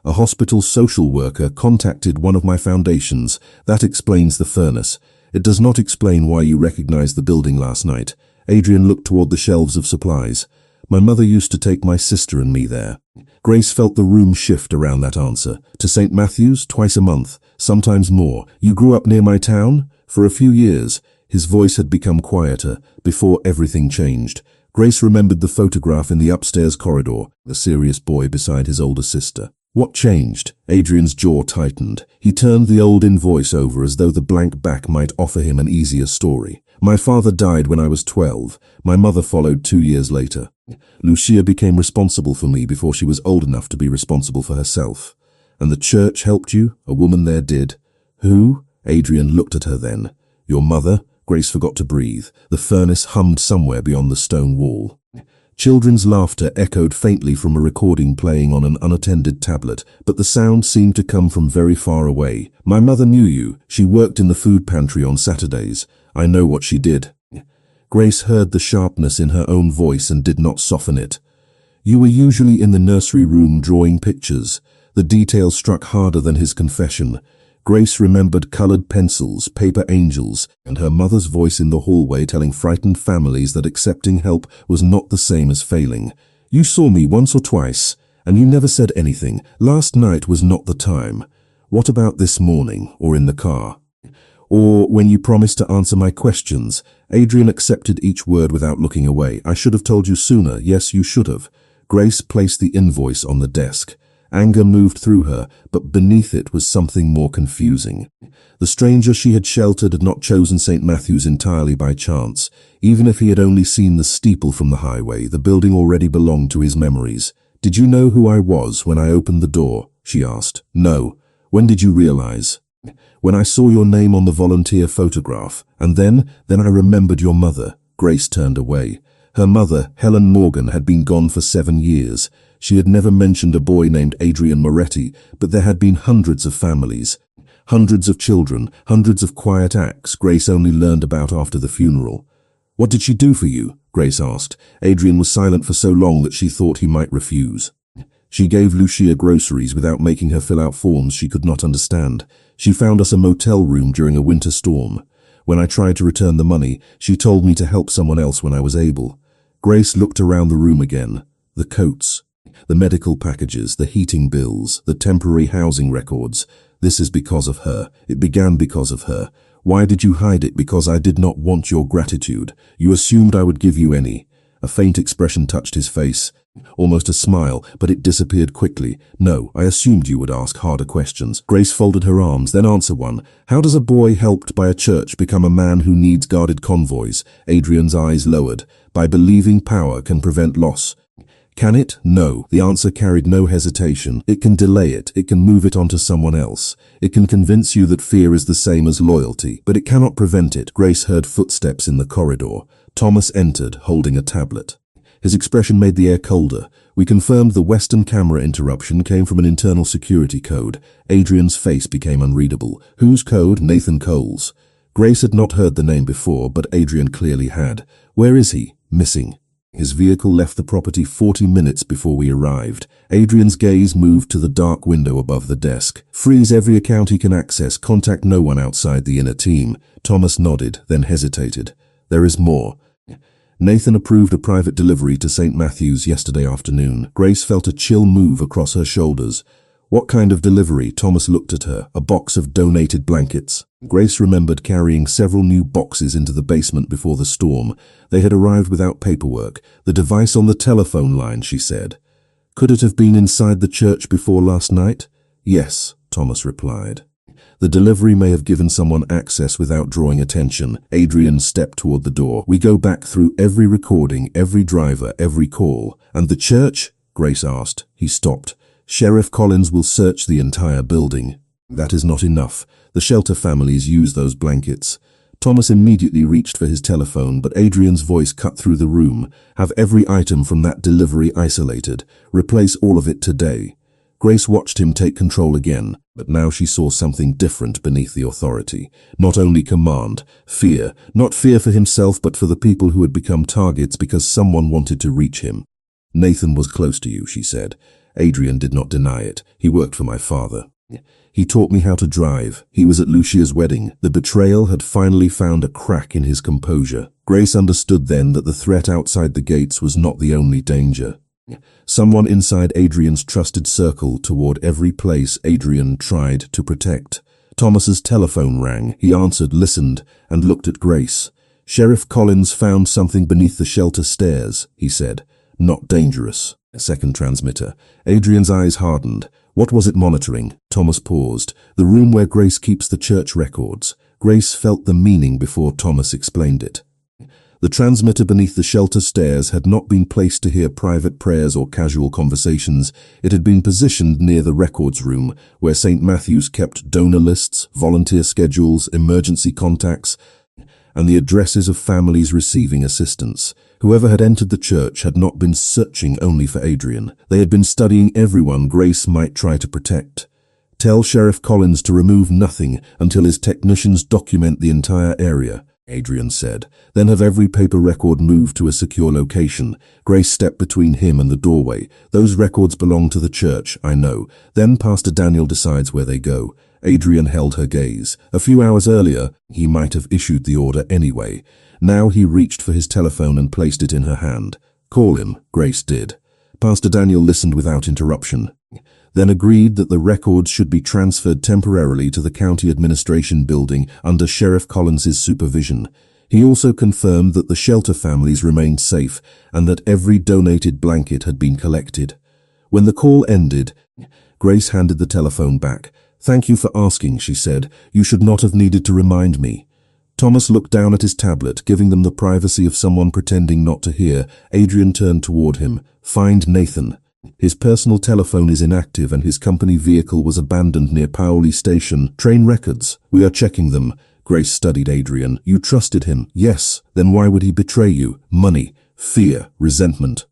"A hospital social worker contacted one of my foundations. That explains the furnace. It does not explain why you recognized the building last night." Adrian looked toward the shelves of supplies. "My mother used to take my sister and me there." Grace felt the room shift around that answer. "To St. Matthew's, twice a month, sometimes more. You grew up near my town?" "For a few years." His voice had become quieter, before everything changed. Grace remembered the photograph in the upstairs corridor, the serious boy beside his older sister. "What changed?" Adrian's jaw tightened. He turned the old invoice over as though the blank back might offer him an easier story. "My father died when I was 12. My mother followed 2 years later. Lucia became responsible for me before she was old enough to be responsible for herself." "And the church helped you? A woman there did." "Who?" Adrian looked at her then. "Your mother?" Grace forgot to breathe. The furnace hummed somewhere beyond the stone wall. Children's laughter echoed faintly from a recording playing on an unattended tablet, but the sound seemed to come from very far away. "My mother knew you. She worked in the food pantry on Saturdays. I know what she did." Grace heard the sharpness in her own voice and did not soften it. "You were usually in the nursery room drawing pictures." The detail struck harder than his confession. Grace remembered colored pencils, paper angels, and her mother's voice in the hallway telling frightened families that accepting help was not the same as failing. "You saw me once or twice, and you never said anything. Last night was not the time. What about this morning, or in the car? Or when you promised to answer my questions?" Adrian accepted each word without looking away. "I should have told you sooner. Yes, you should have." Grace placed the invoice on the desk. Anger moved through her, but beneath it was something more confusing. The stranger she had sheltered had not chosen St. Matthew's entirely by chance. Even if he had only seen the steeple from the highway, the building already belonged to his memories. "Did you know who I was when I opened the door?" she asked. "No." "When did you realize?" "When I saw your name on the volunteer photograph. And then I remembered your mother." Grace turned away. Her mother, Helen Morgan, had been gone for 7 years. She had never mentioned a boy named Adrian Moretti, but there had been hundreds of families, hundreds of children, hundreds of quiet acts Grace only learned about after the funeral. "What did she do for you?" Grace asked. Adrian was silent for so long that she thought he might refuse. "She gave Lucia groceries without making her fill out forms she could not understand. She found us a motel room during a winter storm. When I tried to return the money, she told me to help someone else when I was able." Grace looked around the room again. The coats, the medical packages, the heating bills, the temporary housing records. This is because of her. It began because of her. Why did you hide it? Because I did not want your gratitude. You assumed I would give you any. A faint expression touched his face, almost a smile, but it disappeared quickly. No, I assumed you would ask harder questions. Grace folded her arms, then answer one. How does a boy helped by a church become a man who needs guarded convoys? Adrian's eyes lowered. By believing power can prevent loss. Can it? No. The answer carried no hesitation. It can delay it. It can move it onto someone else. It can convince you that fear is the same as loyalty, but it cannot prevent it. Grace heard footsteps in the corridor. Thomas entered, holding a tablet. His expression made the air colder. We confirmed the Western camera interruption came from an internal security code. Adrian's face became unreadable. Whose code? Nathan Cole's. Grace had not heard the name before, but Adrian clearly had. Where is he? Missing. His vehicle left the property 40 minutes before we arrived. Adrian's gaze moved to the dark window above the desk. Freeze every account he can access. Contact no one outside the inner team. Thomas nodded, then hesitated. There is more. Nathan approved a private delivery to St. Matthew's yesterday afternoon. Grace felt a chill move across her shoulders. What kind of delivery? Thomas looked at her. A box of donated blankets. Grace remembered carrying several new boxes into the basement before the storm. They had arrived without paperwork. The device on the telephone line, she said. Could it have been inside the church before last night? Yes, Thomas replied. The delivery may have given someone access without drawing attention. Adrian stepped toward the door. We go back through every recording, every driver, every call. And the church? Grace asked. He stopped. Sheriff Collins will search the entire building. That is not enough. The shelter families use those blankets. Thomas immediately reached for his telephone, but Adrian's voice cut through the room. Have every item from that delivery isolated. Replace all of it today. Grace watched him take control again, but now she saw something different beneath the authority. Not only command, fear. Not fear for himself, but for the people who had become targets because someone wanted to reach him. Nathan was close to you, she said. Adrian did not deny it. He worked for my father. He taught me how to drive. He was at Lucia's wedding. The betrayal had finally found a crack in his composure. Grace understood then that the threat outside the gates was not the only danger. Someone inside Adrian's trusted circle toward every place Adrian tried to protect. Thomas's telephone rang. He answered, listened, and looked at Grace. Sheriff Collins found something beneath the shelter stairs, he said. Not dangerous. A second transmitter. Adrian's eyes hardened. What was it monitoring? Thomas paused. The room where Grace keeps the church records. Grace felt the meaning before Thomas explained it. The transmitter beneath the shelter stairs had not been placed to hear private prayers or casual conversations. It had been positioned near the records room, where St. Matthew's kept donor lists, volunteer schedules, emergency contacts, and the addresses of families receiving assistance. Whoever had entered the church had not been searching only for Adrian. They had been studying everyone Grace might try to protect. Tell Sheriff Collins to remove nothing until his technicians document the entire area, Adrian said. Then have every paper record moved to a secure location. Grace stepped between him and the doorway. Those records belong to the church, I know. Then Pastor Daniel decides where they go. Adrian held her gaze. A few hours earlier, he might have issued the order anyway. Now he reached for his telephone and placed it in her hand. Call him, Grace did. Pastor Daniel listened without interruption, then agreed that the records should be transferred temporarily to the county administration building under Sheriff Collins's supervision. He also confirmed that the shelter families remained safe and that every donated blanket had been collected. When the call ended, Grace handed the telephone back. Thank you for asking, she said. You should not have needed to remind me. Thomas looked down at his tablet, giving them the privacy of someone pretending not to hear. Adrian turned toward him. Find Nathan. His personal telephone is inactive and his company vehicle was abandoned near Paoli Station. Train records. We are checking them. Grace studied Adrian. You trusted him. Yes. Then why would he betray you? Money, fear, resentment.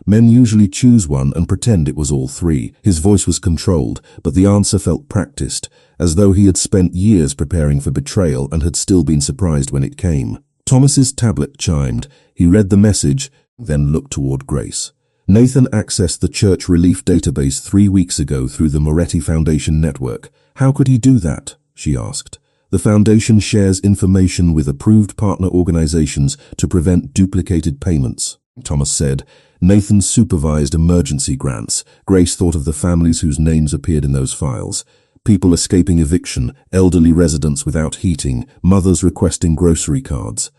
Men usually choose one and pretend it was all three. His voice was controlled, but the answer felt practiced, as though he had spent years preparing for betrayal and had still been surprised when it came. Thomas's tablet chimed. He read the message, then looked toward Grace. Nathan accessed the church relief database 3 weeks ago through the Moretti Foundation network. How could he do that? She asked. The foundation shares information with approved partner organizations to prevent duplicated payments, Thomas said. Nathan supervised emergency grants. Grace thought of the families whose names appeared in those files. People escaping eviction, elderly residents without heating, mothers requesting grocery cards.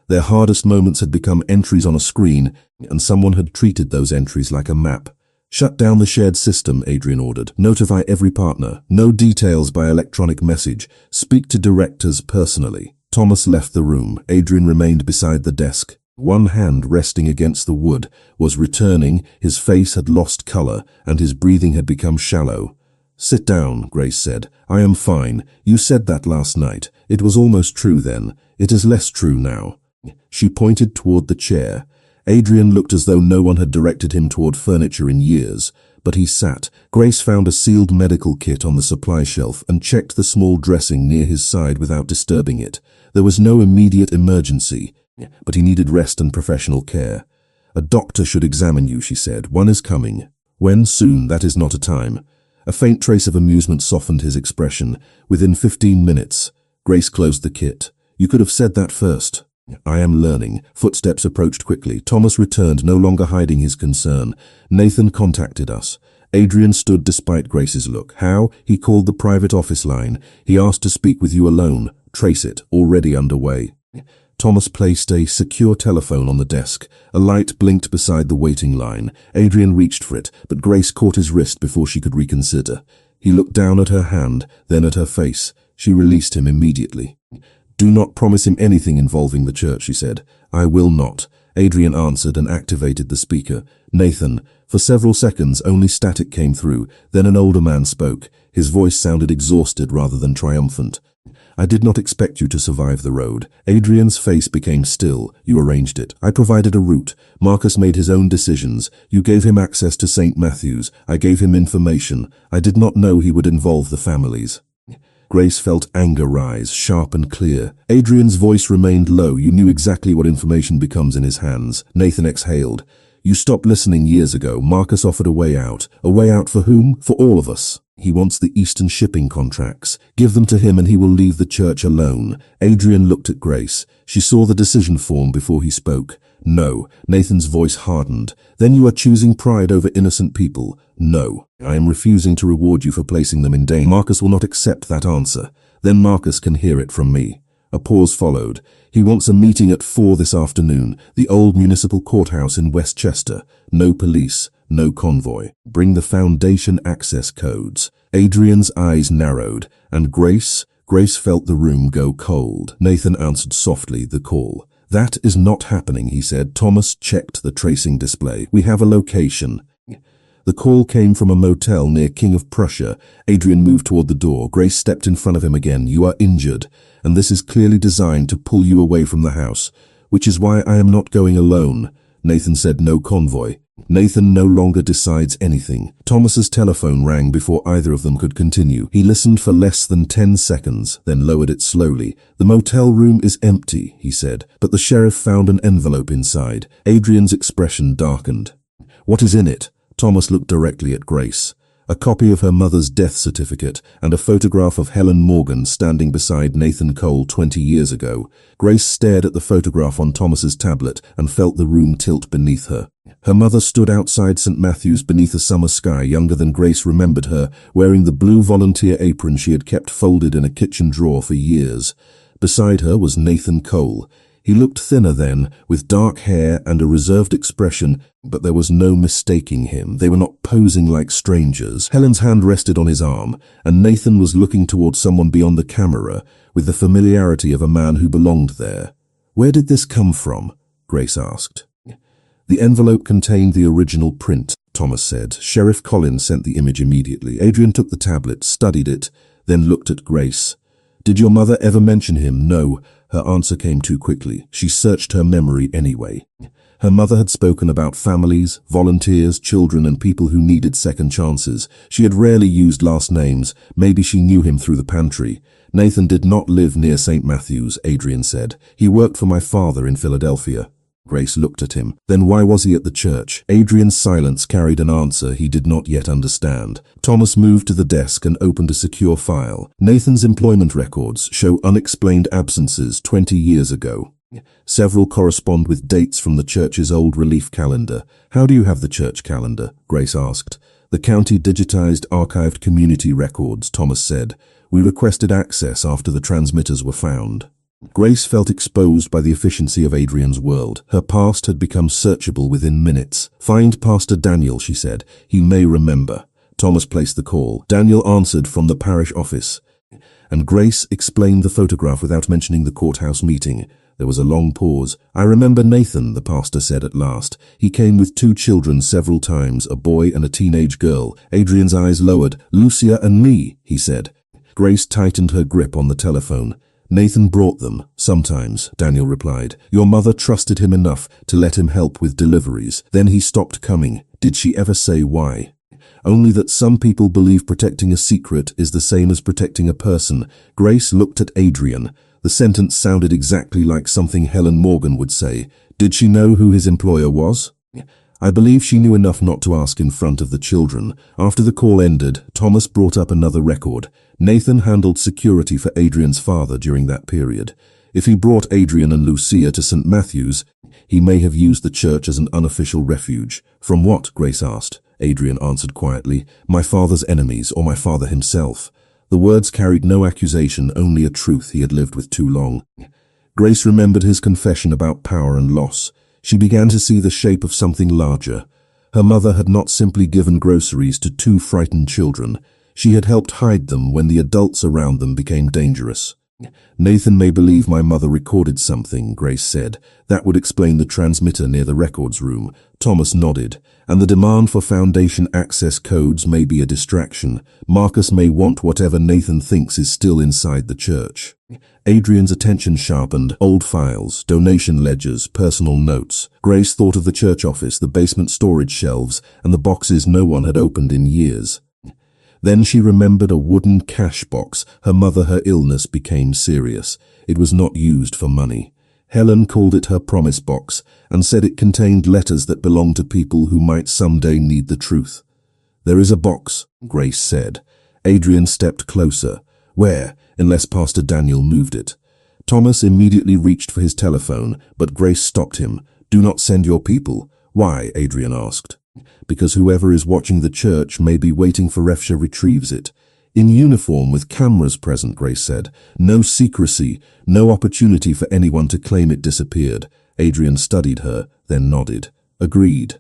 Their hardest moments had become entries on a screen, and someone had treated those entries like a map. Shut down the shared system, Adrian ordered. Notify every partner. No details by electronic message. Speak to directors personally. Thomas left the room. Adrian remained beside the desk. One hand resting against the wood was returning, his face had lost color, and his breathing had become shallow. Sit down, Grace said. I am fine. You said that last night. It was almost true then. It is less true now. She pointed toward the chair. Adrian looked as though no one had directed him toward furniture in years, but he sat. Grace found a sealed medical kit on the supply shelf and checked the small dressing near his side without disturbing it. There was no immediate emergency, but he needed rest and professional care. A doctor should examine you, she said. One is coming. When? Soon. That is not a time. A faint trace of amusement softened his expression. Within 15 minutes. Grace closed the kit. You could have said that first. I am learning. Footsteps approached quickly. Thomas returned, no longer hiding his concern. Nathan contacted us. Adrian stood despite Grace's look. How? He called the private office line. He asked to speak with you alone. Trace it. Already underway. Thomas placed a secure telephone on the desk. A light blinked beside the waiting line. Adrian reached for it, but Grace caught his wrist before she could reconsider. He looked down at her hand, then at her face. She released him immediately. Do not promise him anything involving the church, she said. I will not. Adrian answered and activated the speaker. Nathan. For several seconds, only static came through. Then an older man spoke. His voice sounded exhausted rather than triumphant. I did not expect you to survive the road. Adrian's face became still. You arranged it. I provided a route. Marcus made his own decisions. You gave him access to St. Matthew's. I gave him information. I did not know he would involve the families. Grace felt anger rise, sharp and clear. Adrian's voice remained low. You knew exactly what information becomes in his hands. Nathan exhaled. You stopped listening years ago. Marcus offered a way out. A way out for whom? For all of us. He wants the Eastern shipping contracts. Give them to him and he will leave the church alone. Adrian looked at Grace. She saw the decision form before he spoke. No. Nathan's voice hardened. Then you are choosing pride over innocent people. No. I am refusing to reward you for placing them in danger. Marcus will not accept that answer. Then Marcus can hear it from me. A pause followed. He wants a meeting at 4 this afternoon. The old municipal courthouse in Westchester. No police. No convoy. Bring the Foundation access codes. Adrian's eyes narrowed. And Grace felt the room go cold. Nathan answered softly the call. That is not happening, he said. Thomas checked the tracing display. We have a location. The call came from a motel near King of Prussia. Adrian moved toward the door. Grace stepped in front of him again. You are injured, and this is clearly designed to pull you away from the house, which is why I am not going alone. Nathan said no convoy. Nathan no longer decides anything. Thomas's telephone rang before either of them could continue. He listened for less than 10 seconds, then lowered it slowly. The motel room is empty, he said, but the sheriff found an envelope inside. Adrian's expression darkened. What is in it? Thomas looked directly at Grace. A copy of her mother's death certificate and a photograph of Helen Morgan standing beside Nathan Cole 20 years ago. Grace stared at the photograph on Thomas's tablet and felt the room tilt beneath her. Her mother stood outside St. Matthew's beneath a summer sky, younger than Grace remembered her, wearing the blue volunteer apron she had kept folded in a kitchen drawer for years. Beside her was Nathan Cole. He looked thinner then, with dark hair and a reserved expression, but there was no mistaking him. They were not posing like strangers. Helen's hand rested on his arm, and Nathan was looking toward someone beyond the camera, with the familiarity of a man who belonged there. Where did this come from? Grace asked. The envelope contained the original print, Thomas said. Sheriff Collins sent the image immediately. Adrian took the tablet, studied it, then looked at Grace. Did your mother ever mention him? No. Her answer came too quickly. She searched her memory anyway. Her mother had spoken about families, volunteers, children, and people who needed second chances. She had rarely used last names. Maybe she knew him through the pantry. Nathan did not live near St. Matthew's, Adrian said. He worked for my father in Philadelphia. Grace looked at him. Then why was he at the church? Adrian's silence carried an answer he did not yet understand. Thomas moved to the desk and opened a secure file. Nathan's employment records show unexplained absences 20 years ago. Several correspond with dates from the church's old relief calendar. How do you have the church calendar? Grace asked. The county digitized archived community records, Thomas said. We requested access after the transmitters were found. Grace felt exposed by the efficiency of Adrian's world. Her past had become searchable within minutes. Find Pastor Daniel, she said. He may remember. Thomas placed the call. Daniel answered from the parish office, and Grace explained the photograph without mentioning the courthouse meeting. There was a long pause. I remember Nathan, the pastor said at last. He came with 2 children several times, a boy and a teenage girl. Adrian's eyes lowered. Lucia and me, he said. Grace tightened her grip on the telephone. Nathan brought them, sometimes, Daniel replied. Your mother trusted him enough to let him help with deliveries. Then he stopped coming. Did she ever say why? Only that some people believe protecting a secret is the same as protecting a person. Grace looked at Adrian. The sentence sounded exactly like something Helen Morgan would say. Did she know who his employer was? I believe she knew enough not to ask in front of the children. After the call ended, Thomas brought up another record. Nathan handled security for Adrian's father during that period. If he brought Adrian and Lucia to St. Matthew's, he may have used the church as an unofficial refuge. From what? Grace asked. Adrian answered quietly. My father's enemies, or my father himself. The words carried no accusation, only a truth he had lived with too long. Grace remembered his confession about power and loss. She began to see the shape of something larger. Her mother had not simply given groceries to 2 frightened children. She had helped hide them when the adults around them became dangerous. Nathan may believe my mother recorded something, Grace said. That would explain the transmitter near the records room. Thomas nodded. And the demand for foundation access codes may be a distraction. Marcus may want whatever Nathan thinks is still inside the church. Adrian's attention sharpened. Old files, donation ledgers, personal notes. Grace thought of the church office, the basement storage shelves, and the boxes no one had opened in years. Then she remembered a wooden cash box. Her illness became serious. It was not used for money. Helen called it her promise box and said it contained letters that belonged to people who might someday need the truth. There is a box, Grace said. Adrian stepped closer. Where? Unless Pastor Daniel moved it. Thomas immediately reached for his telephone, but Grace stopped him. Do not send your people. Why? Adrian asked. Because whoever is watching the church may be waiting for Refuge retrieves it. In uniform with cameras present, Grace said. No secrecy, no opportunity for anyone to claim it disappeared. Adrian studied her, then nodded. Agreed.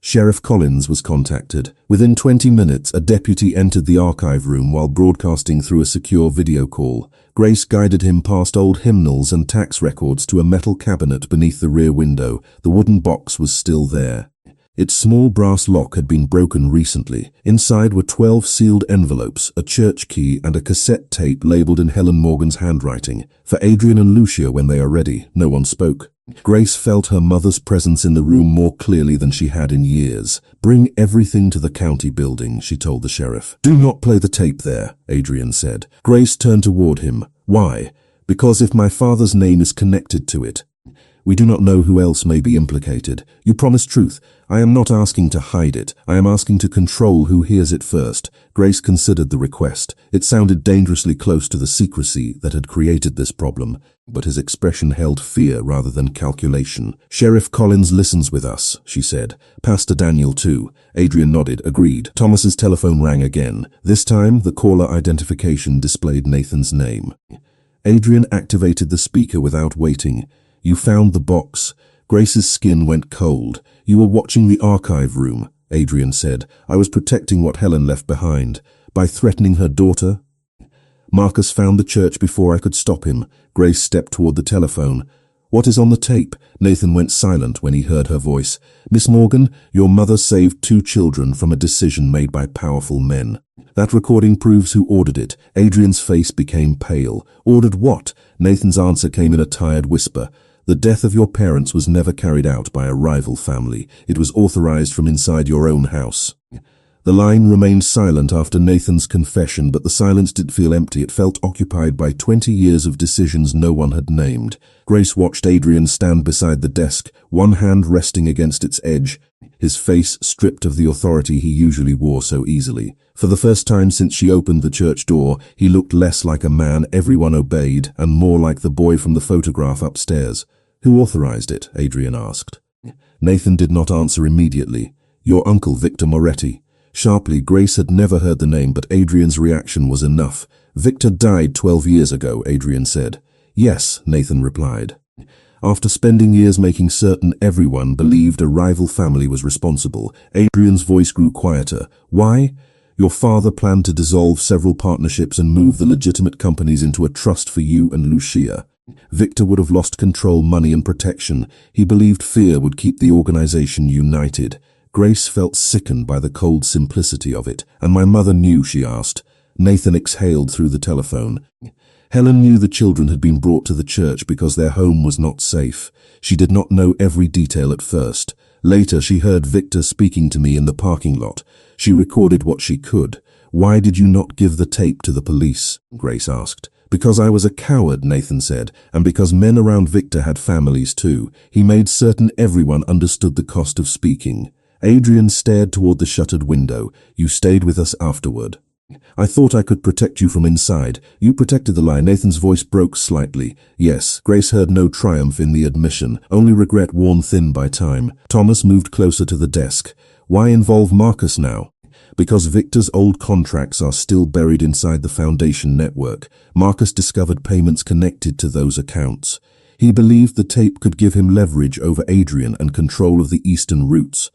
Sheriff Collins was contacted. Within 20 minutes, a deputy entered the archive room while broadcasting through a secure video call. Grace guided him past old hymnals and tax records to a metal cabinet beneath the rear window. The wooden box was still there. Its small brass lock had been broken recently. Inside were 12 sealed envelopes, a church key, and a cassette tape labeled in Helen Morgan's handwriting. For Adrian and Lucia when they are ready. No one spoke. Grace felt her mother's presence in the room more clearly than she had in years. Bring everything to the county building, she told the sheriff. Do not play the tape there, Adrian said. Grace turned toward him. Why? Because if my father's name is connected to it, we do not know who else may be implicated. You promise truth. I am not asking to hide it. I am asking to control who hears it first. Grace considered the request. It sounded dangerously close to the secrecy that had created this problem, but his expression held fear rather than calculation. Sheriff Collins listens with us, she said. Pastor Daniel too. Adrian nodded, agreed. Thomas's telephone rang again. This time, the caller identification displayed Nathan's name. Adrian activated the speaker without waiting. You found the box. Grace's skin went cold. You were watching the archive room, Adrian said. I was protecting what Helen left behind. By threatening her daughter? Marcus found the church before I could stop him. Grace stepped toward the telephone. What is on the tape? Nathan went silent when he heard her voice. Miss Morgan, your mother saved 2 children from a decision made by powerful men. That recording proves who ordered it. Adrian's face became pale. Ordered what? Nathan's answer came in a tired whisper. The death of your parents was never carried out by a rival family. It was authorized from inside your own house. The line remained silent after Nathan's confession, but the silence did feel empty. It felt occupied by 20 years of decisions no one had named. Grace watched Adrian stand beside the desk, one hand resting against its edge, his face stripped of the authority he usually wore so easily. For the first time since she opened the church door, he looked less like a man everyone obeyed and more like the boy from the photograph upstairs. Who authorized it? Adrian asked. Nathan did not answer immediately. Your uncle, Victor Moretti. Sharply, Grace had never heard the name, but Adrian's reaction was enough. Victor died 12 years ago, Adrian said. Yes, Nathan replied. After spending years making certain everyone believed a rival family was responsible, Adrian's voice grew quieter. Why? Your father planned to dissolve several partnerships and move the legitimate companies into a trust for you and Lucia. Victor would have lost control, money and protection. He believed fear would keep the organization united. Grace felt sickened by the cold simplicity of it. And my mother knew, she asked. Nathan exhaled through the telephone. Helen knew the children had been brought to the church because their home was not safe. She did not know every detail at first. Later, she heard Victor speaking to me in the parking lot. She recorded what she could. Why did you not give the tape to the police? Grace asked. Because I was a coward, Nathan said, and because men around Victor had families too. He made certain everyone understood the cost of speaking. Adrian stared toward the shuttered window. You stayed with us afterward. I thought I could protect you from inside. You protected the lie. Nathan's voice broke slightly. Yes, Grace heard no triumph in the admission, only regret worn thin by time. Thomas moved closer to the desk. Why involve Marcus now? Because Victor's old contracts are still buried inside the Foundation network. Marcus discovered payments connected to those accounts. He believed the tape could give him leverage over Adrian and control of the eastern routes.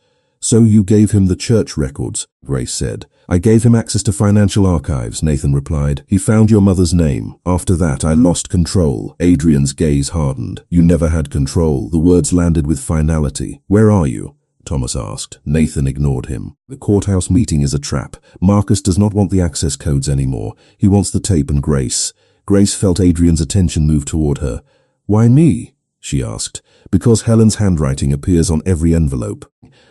So you gave him the church records, Grace said. I gave him access to financial archives, Nathan replied. He found your mother's name. After that, I lost control. Adrian's gaze hardened. You never had control. The words landed with finality. Where are you? Thomas asked. Nathan ignored him. The courthouse meeting is a trap. Marcus does not want the access codes anymore. He wants the tape and Grace. Grace felt Adrian's attention move toward her. Why me? She asked. Because Helen's handwriting appears on every envelope.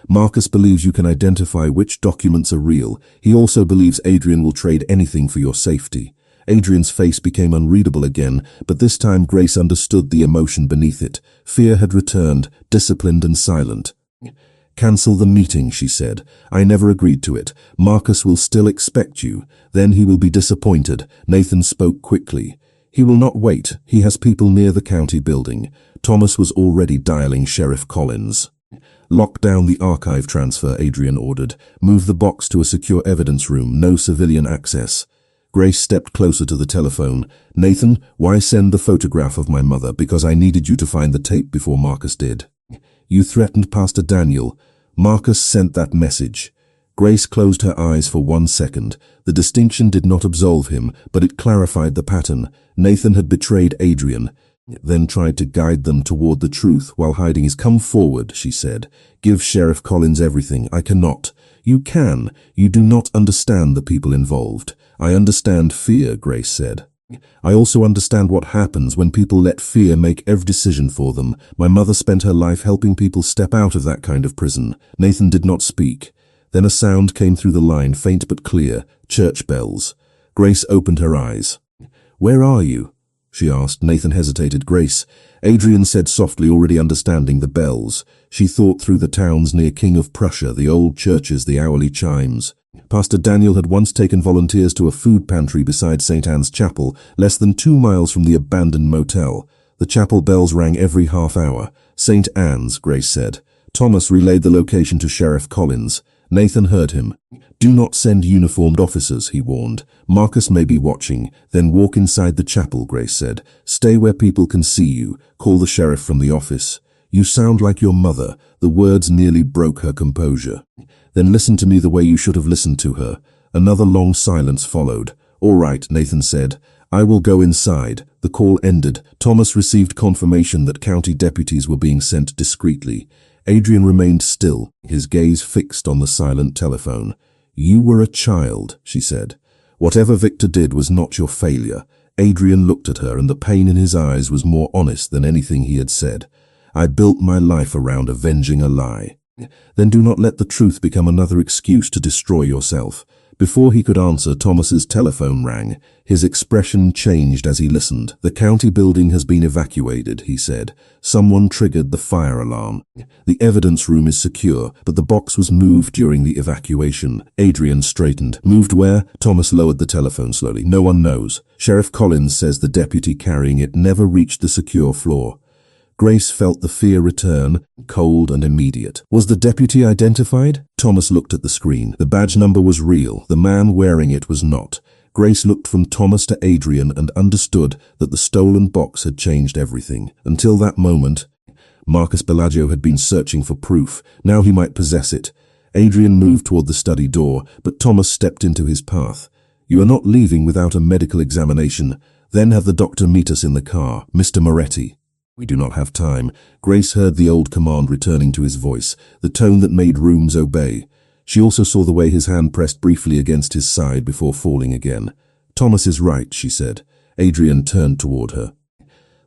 Marcus believes you can identify which documents are real. He also believes Adrian will trade anything for your safety. Adrian's face became unreadable again, but this time Grace understood the emotion beneath it. Fear had returned, disciplined and silent. Cancel the meeting, she said. I never agreed to it. Marcus will still expect you. Then he will be disappointed. Nathan spoke quickly. He will not wait. He has people near the county building. Thomas was already dialing Sheriff Collins. Lock down the archive transfer, Adrian ordered. Move the box to a secure evidence room. No civilian access. Grace stepped closer to the telephone. Nathan, why send the photograph of my mother? Because I needed you to find the tape before Marcus did. You threatened Pastor Daniel. Marcus sent that message. Grace closed her eyes for 1 second. The distinction did not absolve him, but it clarified the pattern. Nathan had betrayed Adrian, then tried to guide them toward the truth while hiding his. Come forward, she said. Give Sheriff Collins everything. I cannot. You can. You do not understand the people involved. I understand fear, Grace said. I also understand what happens when people let fear make every decision for them. My mother spent her life helping people step out of that kind of prison. Nathan did not speak. Then a sound came through the line, faint but clear. Church bells. Grace opened her eyes. Where are you? She asked. Nathan hesitated. Grace. Adrian said softly, already understanding the bells. She thought through the towns near King of Prussia, the old churches, the hourly chimes. Pastor Daniel had once taken volunteers to a food pantry beside St. Anne's Chapel, less than 2 miles from the abandoned motel. The chapel bells rang every half hour. St. Anne's, Grace said. Thomas relayed the location to Sheriff Collins. Nathan heard him. Do not send uniformed officers, he warned. Marcus may be watching. Then walk inside the chapel, Grace said. Stay where people can see you. Call the sheriff from the office. You sound like your mother. The words nearly broke her composure. Then listen to me the way you should have listened to her. Another long silence followed. All right, Nathan said. I will go inside. The call ended. Thomas received confirmation that county deputies were being sent discreetly. Adrian remained still, his gaze fixed on the silent telephone. You were a child, she said. Whatever Victor did was not your failure. Adrian looked at her, and the pain in his eyes was more honest than anything he had said. I built my life around avenging a lie. Then do not let the truth become another excuse to destroy yourself. Before he could answer, Thomas's telephone rang. His expression changed as he listened. The county building has been evacuated, he said. Someone triggered the fire alarm. The evidence room is secure, but the box was moved during the evacuation. Adrian straightened. Moved where? Thomas lowered the telephone slowly. No one knows. Sheriff Collins says the deputy carrying it never reached the secure floor. Grace felt the fear return, cold and immediate. Was the deputy identified? Thomas looked at the screen. The badge number was real. The man wearing it was not. Grace looked from Thomas to Adrian and understood that the stolen box had changed everything. Until that moment, Marcus Bellagio had been searching for proof. Now he might possess it. Adrian moved toward the study door, but Thomas stepped into his path. "You are not leaving without a medical examination. Then have the doctor meet us in the car, Mr. Moretti." "We do not have time." Grace heard the old command returning to his voice, the tone that made rooms obey. She also saw the way his hand pressed briefly against his side before falling again. "Thomas is right," she said. Adrian turned toward her.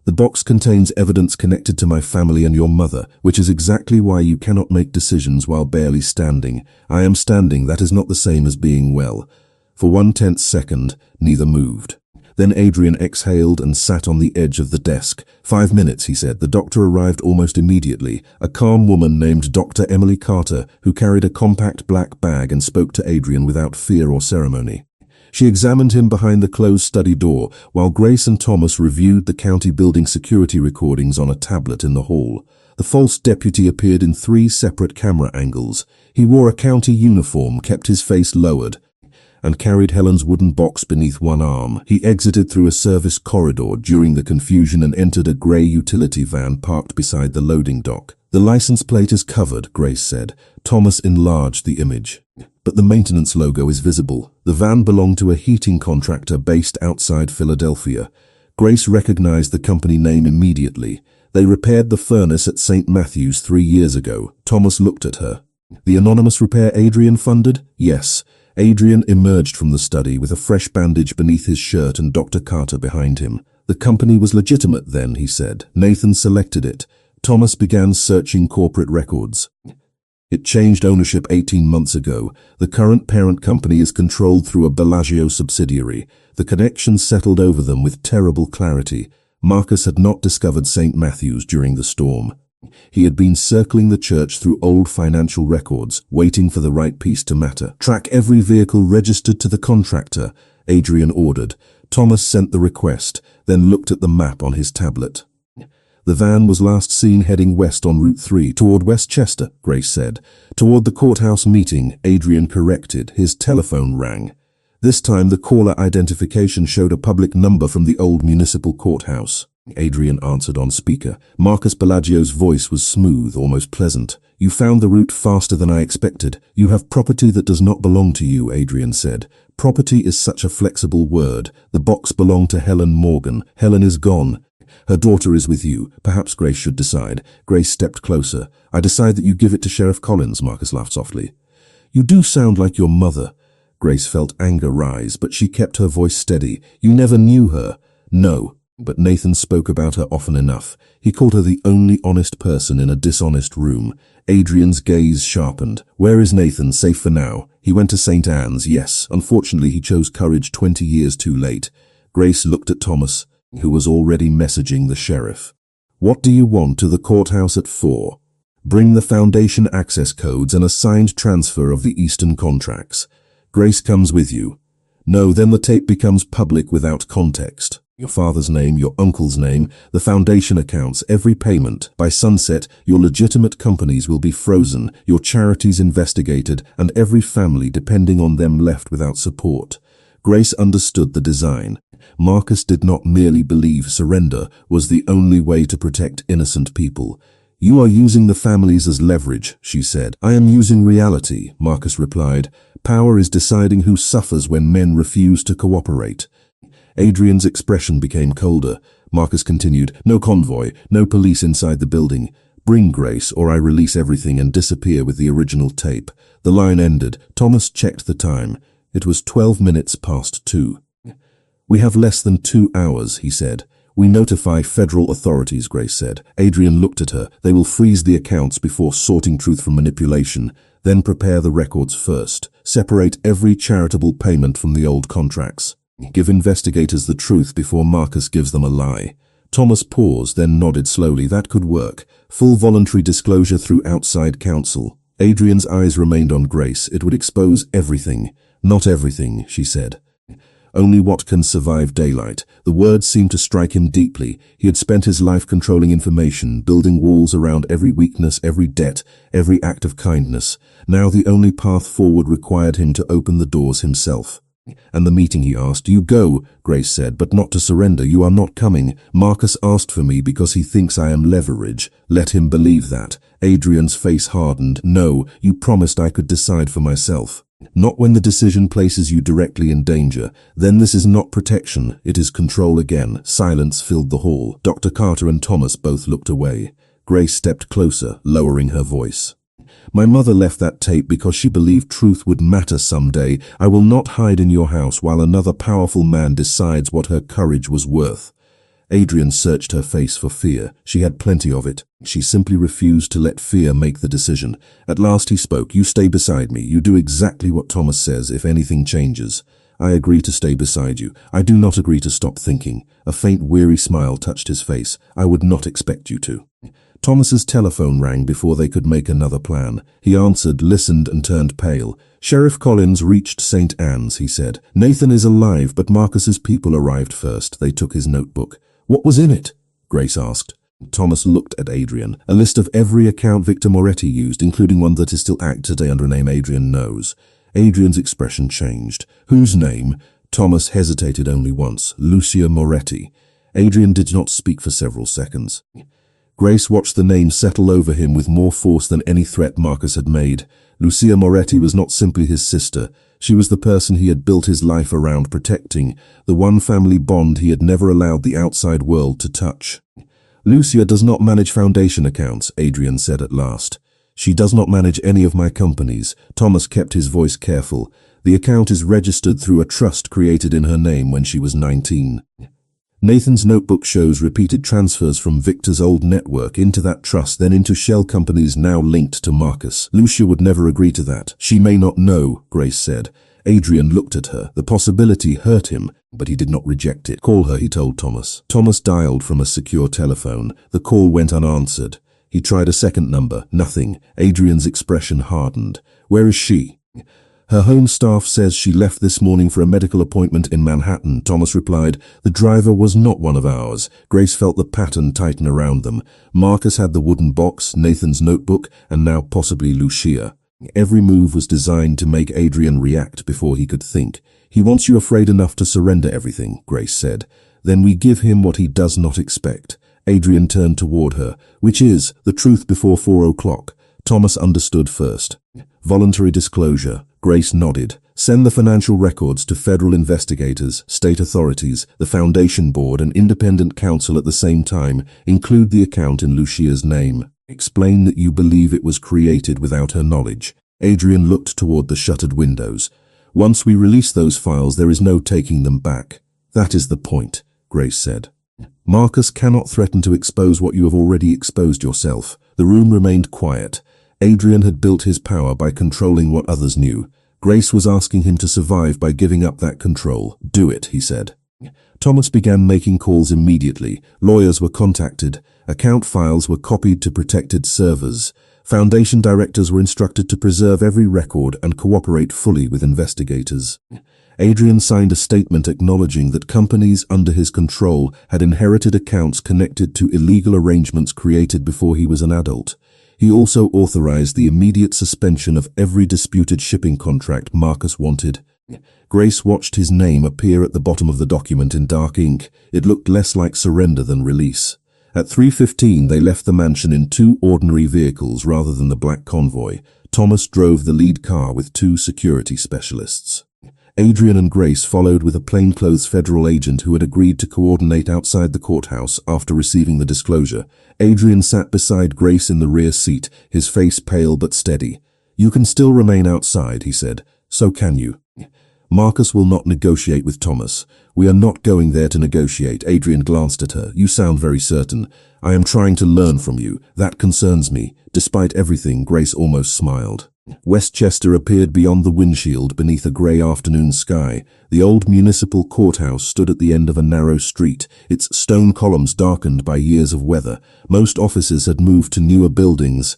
"The box contains evidence connected to my family and your mother, which is exactly why you cannot make decisions while barely standing. I am standing. That is not the same as being well." For 1/10 second, neither moved. Then Adrian exhaled and sat on the edge of the desk. "5 minutes," he said. The doctor arrived almost immediately, a calm woman named Dr. Emily Carter, who carried a compact black bag and spoke to Adrian without fear or ceremony. She examined him behind the closed study door, while Grace and Thomas reviewed the county building security recordings on a tablet in the hall. The false deputy appeared in 3 separate camera angles. He wore a county uniform, kept his face lowered, and carried Helen's wooden box beneath one arm. He exited through a service corridor during the confusion and entered a grey utility van parked beside the loading dock. "The license plate is covered," Grace said. Thomas enlarged the image. "But the maintenance logo is visible." The van belonged to a heating contractor based outside Philadelphia. Grace recognized the company name immediately. They repaired the furnace at St. Matthew's 3 years ago. Thomas looked at her. "The anonymous repair Adrian funded?" "Yes." Adrian emerged from the study with a fresh bandage beneath his shirt and Dr. Carter behind him. "The company was legitimate then," he said. "Nathan selected it." Thomas began searching corporate records. "It changed ownership 18 months ago. The current parent company is controlled through a Bellagio subsidiary. The connections settled over them with terrible clarity. Marcus had not discovered St. Matthew's during the storm. He had been circling the church through old financial records, waiting for the right piece to matter. "Track every vehicle registered to the contractor," Adrian ordered. Thomas sent the request, then looked at the map on his tablet. "The van was last seen heading west on Route 3, toward Westchester," Grace said. "Toward the courthouse meeting," Adrian corrected. His telephone rang. This time the caller identification showed a public number from the old municipal courthouse. Adrian answered on speaker. Marcus Bellagio's voice was smooth, almost pleasant. "You found the route faster than I expected. You have property that does not belong to you," Adrian said. "Property is such a flexible word. The box belonged to Helen Morgan. Helen is gone. Her daughter is with you. Perhaps Grace should decide." Grace stepped closer. "I decide that you give it to Sheriff Collins," Marcus laughed softly. "You do sound like your mother." Grace felt anger rise, but she kept her voice steady. "You never knew her." "No. But Nathan spoke about her often enough. He called her the only honest person in a dishonest room." Adrian's gaze sharpened. "Where is Nathan? Safe for now." "He went to St. Anne's, yes. Unfortunately, he chose courage 20 years too late." Grace looked at Thomas, who was already messaging the sheriff. "What do you want to the courthouse at 4? Bring the foundation access codes and a signed transfer of the Eastern contracts. Grace comes with you." "No, then the tape becomes public without context. Your father's name, your uncle's name, the foundation accounts, every payment. By sunset, your legitimate companies will be frozen, your charities investigated, and every family depending on them left without support." Grace understood the design. Marcus did not merely believe surrender was the only way to protect innocent people. "You are using the families as leverage," she said. "I am using reality," Marcus replied. "Power is deciding who suffers when men refuse to cooperate." Adrian's expression became colder. Marcus continued, "No convoy, no police inside the building. Bring Grace, or I release everything and disappear with the original tape." The line ended. Thomas checked the time. It was 12 minutes past 2. "We have less than 2 hours, he said. "We notify federal authorities," Grace said. Adrian looked at her. "They will freeze the accounts before sorting truth from manipulation. Then prepare the records first. Separate every charitable payment from the old contracts. Give investigators the truth before Marcus gives them a lie." Thomas paused, then nodded slowly. "That could work. Full voluntary disclosure through outside counsel." Adrian's eyes remained on Grace. "It would expose everything." "Not everything," she said. Only what can survive daylight. The words seemed to strike him deeply. He had spent his life controlling information, building walls around every weakness, every debt, every act of kindness. Now the only path forward required him to open the doors himself. "And the meeting?" he asked. "You go," Grace said, "but not to surrender. You are not coming. Marcus asked for me because he thinks I am leverage. Let him believe that." Adrian's face hardened. "No, you promised I could decide for myself." "Not when the decision places you directly in danger. Then this is not protection, it is control again." Silence filled the hall. Dr. Carter and Thomas both looked away. Grace stepped closer, lowering her voice. "My mother left that tape because she believed truth would matter someday. I will not hide in your house while another powerful man decides what her courage was worth." Adrian searched her face for fear. She had plenty of it. She simply refused to let fear make the decision. At last he spoke. "You stay beside me. You do exactly what Thomas says if anything changes." "I agree to stay beside you. I do not agree to stop thinking." A faint, weary smile touched his face. "I would not expect you to." Thomas's telephone rang before they could make another plan. He answered, listened, and turned pale. "Sheriff Collins reached St. Anne's," he said. "Nathan is alive, but Marcus's people arrived first." They took his notebook. "What was in it?" Grace asked. Thomas looked at Adrian. "A list of every account Victor Moretti used, including one that is still active today under a name Adrian knows." Adrian's expression changed. "Whose name?" Thomas hesitated only once. "Lucia Moretti." Adrian did not speak for several seconds. Grace watched the name settle over him with more force than any threat Marcus had made. Lucia Moretti was not simply his sister. She was the person he had built his life around protecting, the one family bond he had never allowed the outside world to touch. "Lucia does not manage foundation accounts," Adrian said at last. "She does not manage any of my companies." Thomas kept his voice careful. "The account is registered through a trust created in her name when she was 19. Nathan's notebook shows repeated transfers from Victor's old network into that trust, then into shell companies now linked to Marcus. Lucia would never agree to that." "She may not know," Grace said. Adrian looked at her. The possibility hurt him, but he did not reject it. "Call her," he told Thomas. Thomas dialed from a secure telephone. The call went unanswered. He tried a second number. Nothing. Adrian's expression hardened. "Where is she?" "Her home staff says she left this morning for a medical appointment in Manhattan," Thomas replied. "The driver was not one of ours." Grace felt the pattern tighten around them. Marcus had the wooden box, Nathan's notebook, and now possibly Lucia. Every move was designed to make Adrian react before he could think. "He wants you afraid enough to surrender everything," Grace said. "Then we give him what he does not expect." Adrian turned toward her. "Which is the truth before 4 o'clock. Thomas understood first. "Voluntary disclosure." Grace nodded. "Send the financial records to federal investigators, state authorities, the Foundation Board, and independent counsel at the same time. Include the account in Lucia's name. Explain that you believe it was created without her knowledge." Adrian looked toward the shuttered windows. "Once we release those files, there is no taking them back." "That is the point," Grace said. "Marcus cannot threaten to expose what you have already exposed yourself." The room remained quiet. Adrian had built his power by controlling what others knew. Grace was asking him to survive by giving up that control. "Do it," he said. Thomas began making calls immediately. Lawyers were contacted. Account files were copied to protected servers. Foundation directors were instructed to preserve every record and cooperate fully with investigators. Adrian signed a statement acknowledging that companies under his control had inherited accounts connected to illegal arrangements created before he was an adult. He also authorized the immediate suspension of every disputed shipping contract Marcus wanted. Grace watched his name appear at the bottom of the document in dark ink. It looked less like surrender than release. At 3:15, they left the mansion in 2 ordinary vehicles rather than the black convoy. Thomas drove the lead car with 2 security specialists. Adrian and Grace followed with a plainclothes federal agent who had agreed to coordinate outside the courthouse after receiving the disclosure. Adrian sat beside Grace in the rear seat, his face pale but steady. "You can still remain outside," he said. "So can you." "Marcus will not negotiate with Thomas." "We are not going there to negotiate." Adrian glanced at her. "You sound very certain." "I am trying to learn from you. That concerns me." Despite everything, Grace almost smiled. Westchester appeared beyond the windshield beneath a grey afternoon sky. The old municipal courthouse stood at the end of a narrow street, its stone columns darkened by years of weather. Most offices had moved to newer buildings,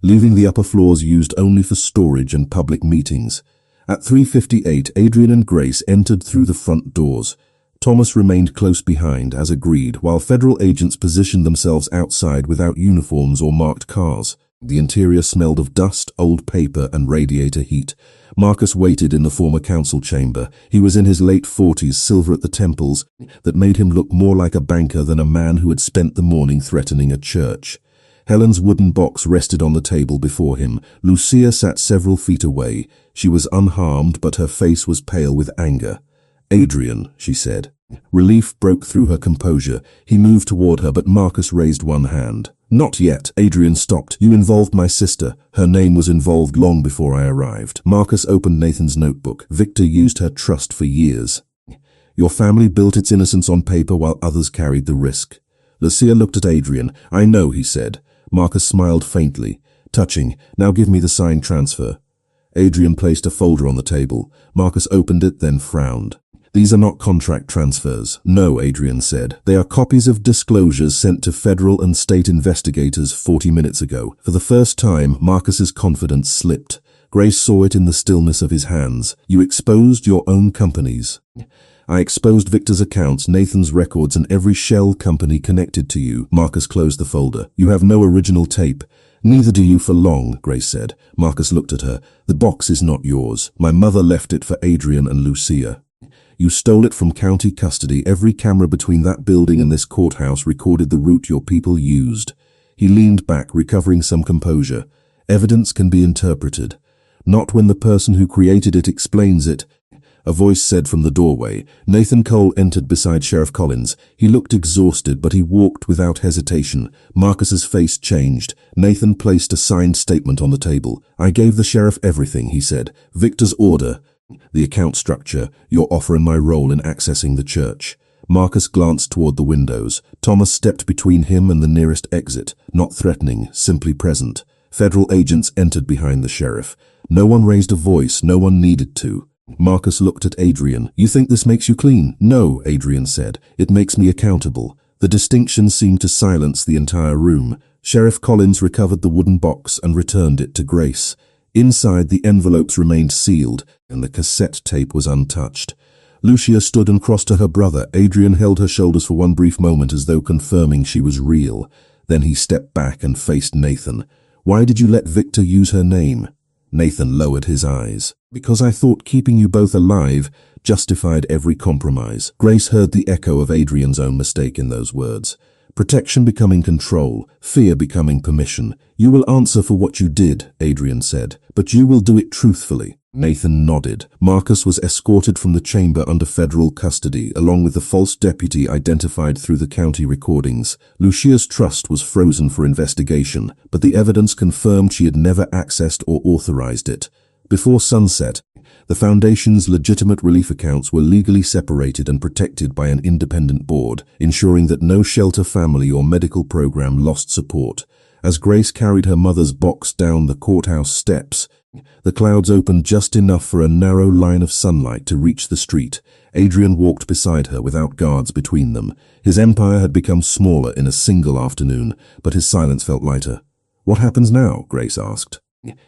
leaving the upper floors used only for storage and public meetings. At 3:58, Adrian and Grace entered through the front doors. Thomas remained close behind, as agreed, while federal agents positioned themselves outside without uniforms or marked cars. The interior smelled of dust, old paper, and radiator heat. Marcus waited in the former council chamber. He was in his late 40s, silver at the temples, that made him look more like a banker than a man who had spent the morning threatening a church. Helen's wooden box rested on the table before him. Lucia sat several feet away. She was unharmed, but her face was pale with anger. "Adrian," she said. Relief broke through her composure. He moved toward her, but Marcus raised one hand. "Not yet." Adrian stopped. "You involved my sister. Her name was involved long before I arrived." Marcus opened Nathan's notebook. "Victor used her trust for years. Your family built its innocence on paper while others carried the risk." Lucia looked at Adrian. "I know," he said. Marcus smiled faintly. "Touching. Now give me the signed transfer." Adrian placed a folder on the table. Marcus opened it, then frowned. "These are not contract transfers." "No," Adrian said. "They are copies of disclosures sent to federal and state investigators 40 minutes ago." For the first time, Marcus's confidence slipped. Grace saw it in the stillness of his hands. "You exposed your own companies." "I exposed Victor's accounts, Nathan's records, and every shell company connected to you." Marcus closed the folder. "You have no original tape." "Neither do you for long," Grace said. Marcus looked at her. "The box is not yours. My mother left it for Adrian and Lucia. You stole it from county custody. Every camera between that building and this courthouse recorded the route your people used." He leaned back, recovering some composure. "Evidence can be interpreted. Not when the person who created it explains it." A voice said from the doorway. Nathan Cole entered beside Sheriff Collins. He looked exhausted, but he walked without hesitation. Marcus's face changed. Nathan placed a signed statement on the table. "I gave the sheriff everything," he said. "Victor's order, the account structure, your offer, and my role in accessing the church." Marcus glanced toward the windows. Thomas stepped between him and the nearest exit, not threatening, simply present. Federal agents entered behind the sheriff. No one raised a voice, no one needed to. Marcus looked at Adrian. "You think this makes you clean?" "No," Adrian said. "It makes me accountable." The distinction seemed to silence the entire room. Sheriff Collins recovered the wooden box and returned it to Grace. Inside, the envelopes remained sealed, and the cassette tape was untouched. Lucia stood and crossed to her brother. Adrian held her shoulders for one brief moment, as though confirming she was real. Then he stepped back and faced Nathan. "Why did you let Victor use her name?" Nathan lowered his eyes. "Because I thought keeping you both alive justified every compromise." Grace heard the echo of Adrian's own mistake in those words. Protection becoming control, fear becoming permission. "You will answer for what you did," Adrian said, "but you will do it truthfully." Nathan nodded. Marcus was escorted from the chamber under federal custody, along with the false deputy identified through the county recordings. Lucia's trust was frozen for investigation, but the evidence confirmed she had never accessed or authorized it. Before sunset, the Foundation's legitimate relief accounts were legally separated and protected by an independent board, ensuring that no shelter family or medical program lost support. As Grace carried her mother's box down the courthouse steps, the clouds opened just enough for a narrow line of sunlight to reach the street. Adrian walked beside her without guards between them. His empire had become smaller in a single afternoon, but his silence felt lighter. "What happens now?" Grace asked.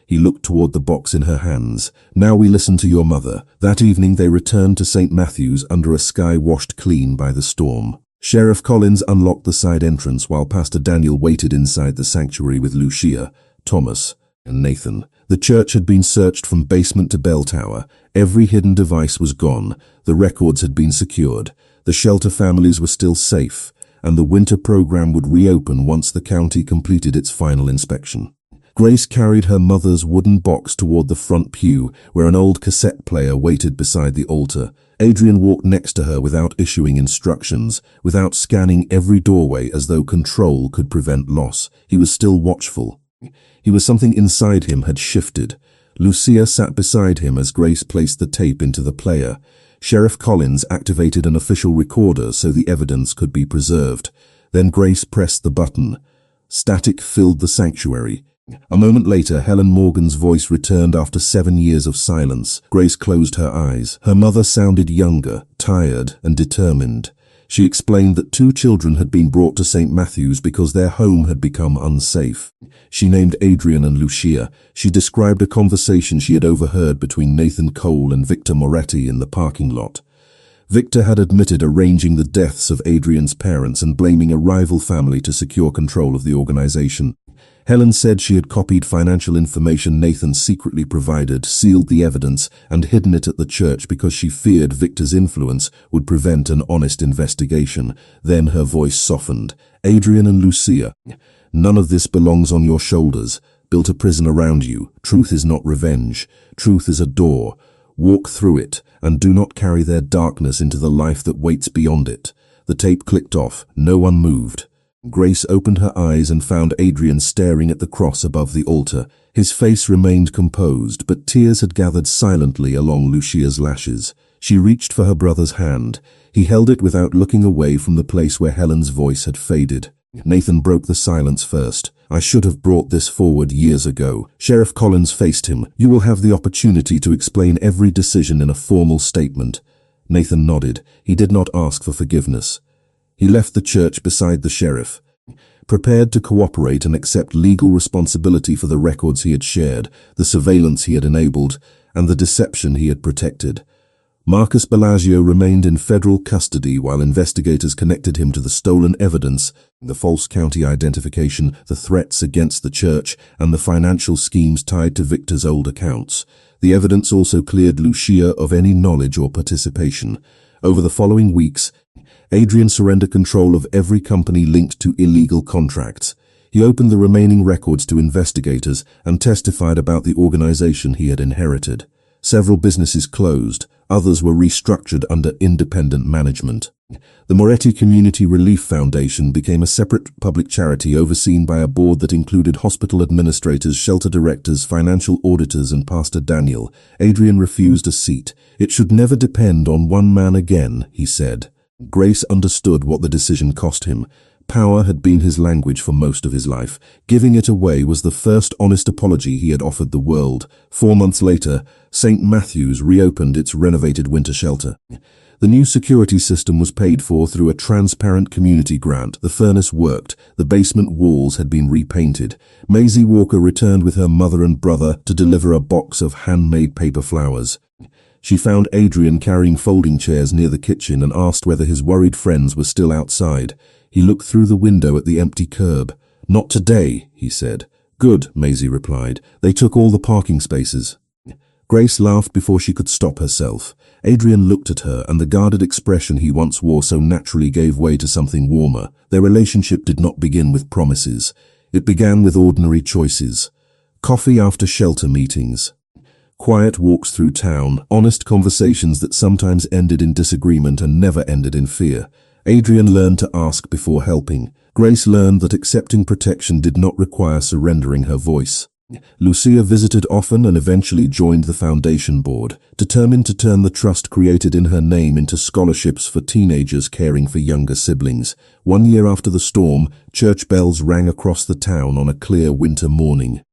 He looked toward the box in her hands. "Now we listen to your mother." That evening they returned to St. Matthew's under a sky washed clean by the storm. Sheriff Collins unlocked the side entrance while Pastor Daniel waited inside the sanctuary with Lucia, Thomas, and Nathan. The church had been searched from basement to bell tower. Every hidden device was gone. The records had been secured. The shelter families were still safe, and the winter program would reopen once the county completed its final inspection. Grace carried her mother's wooden box toward the front pew, where an old cassette player waited beside the altar. Adrian walked next to her without issuing instructions, without scanning every doorway as though control could prevent loss. He was still watchful. He was something inside him had shifted. Lucia sat beside him as Grace placed the tape into the player. Sheriff Collins activated an official recorder so the evidence could be preserved. Then Grace pressed the button. Static filled the sanctuary. A moment later, Helen Morgan's voice returned after 7 years of silence. Grace closed her eyes. Her mother sounded younger, tired, and determined. She explained that 2 children had been brought to St. Matthew's because their home had become unsafe. She named Adrian and Lucia. She described a conversation she had overheard between Nathan Cole and Victor Moretti in the parking lot. Victor had admitted arranging the deaths of Adrian's parents and blaming a rival family to secure control of the organization. Helen said she had copied financial information Nathan secretly provided, sealed the evidence, and hidden it at the church because she feared Victor's influence would prevent an honest investigation. Then her voice softened. Adrian and Lucia, none of this belongs on your shoulders. Built a prison around you. Truth is not revenge. Truth is a door. Walk through it, and do not carry their darkness into the life that waits beyond it. The tape clicked off. No one moved. Grace opened her eyes and found Adrian staring at the cross above the altar. His face remained composed, but tears had gathered silently along Lucia's lashes. She reached for her brother's hand. He held it without looking away from the place where Helen's voice had faded. Nathan broke the silence first. I should have brought this forward years ago. Sheriff Collins faced him. You will have the opportunity to explain every decision in a formal statement. Nathan nodded. He did not ask for forgiveness. He left the church beside the sheriff, prepared to cooperate and accept legal responsibility for the records he had shared, the surveillance he had enabled, and the deception he had protected. Marcus Bellagio remained in federal custody while investigators connected him to the stolen evidence, the false county identification, the threats against the church, and the financial schemes tied to Victor's old accounts. The evidence also cleared Lucia of any knowledge or participation. Over the following weeks, Adrian surrendered control of every company linked to illegal contracts. He opened the remaining records to investigators and testified about the organization he had inherited. Several businesses closed, others were restructured under independent management. The Moretti Community Relief Foundation became a separate public charity overseen by a board that included hospital administrators, shelter directors, financial auditors, and Pastor Daniel. Adrian refused a seat. It should never depend on one man again, he said. Grace understood what the decision cost him. Power had been his language for most of his life. Giving it away was the first honest apology he had offered the world. 4 months later, St. Matthew's reopened its renovated winter shelter. The new security system was paid for through a transparent community grant. The furnace worked. The basement walls had been repainted. Maisie Walker returned with her mother and brother to deliver a box of handmade paper flowers. She found Adrian carrying folding chairs near the kitchen and asked whether his worried friends were still outside. He looked through the window at the empty curb. Not today, he said. Good, Maisie replied. They took all the parking spaces. Grace laughed before she could stop herself. Adrian looked at her, and the guarded expression he once wore so naturally gave way to something warmer. Their relationship did not begin with promises. It began with ordinary choices. Coffee after shelter meetings. Quiet walks through town, honest conversations that sometimes ended in disagreement and never ended in fear. Adrian learned to ask before helping. Grace learned that accepting protection did not require surrendering her voice. Lucia visited often and eventually joined the foundation board, determined to turn the trust created in her name into scholarships for teenagers caring for younger siblings. 1 year after the storm, church bells rang across the town on a clear winter morning.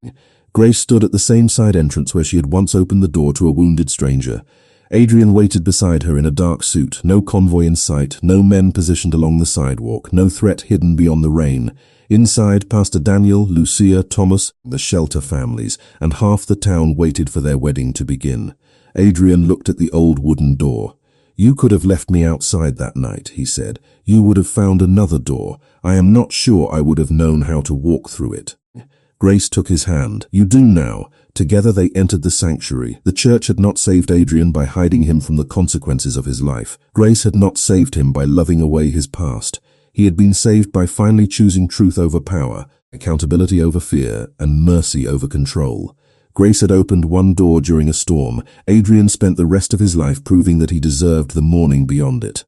Grace stood at the same side entrance where she had once opened the door to a wounded stranger. Adrian waited beside her in a dark suit, no convoy in sight, no men positioned along the sidewalk, no threat hidden beyond the rain. Inside, Pastor Daniel, Lucia, Thomas, the shelter families, and half the town waited for their wedding to begin. Adrian looked at the old wooden door. You could have left me outside that night, he said. You would have found another door. I am not sure I would have known how to walk through it. Grace took his hand. You do now. Together they entered the sanctuary. The church had not saved Adrian by hiding him from the consequences of his life. Grace had not saved him by loving away his past. He had been saved by finally choosing truth over power, accountability over fear, and mercy over control. Grace had opened one door during a storm. Adrian spent the rest of his life proving that he deserved the morning beyond it.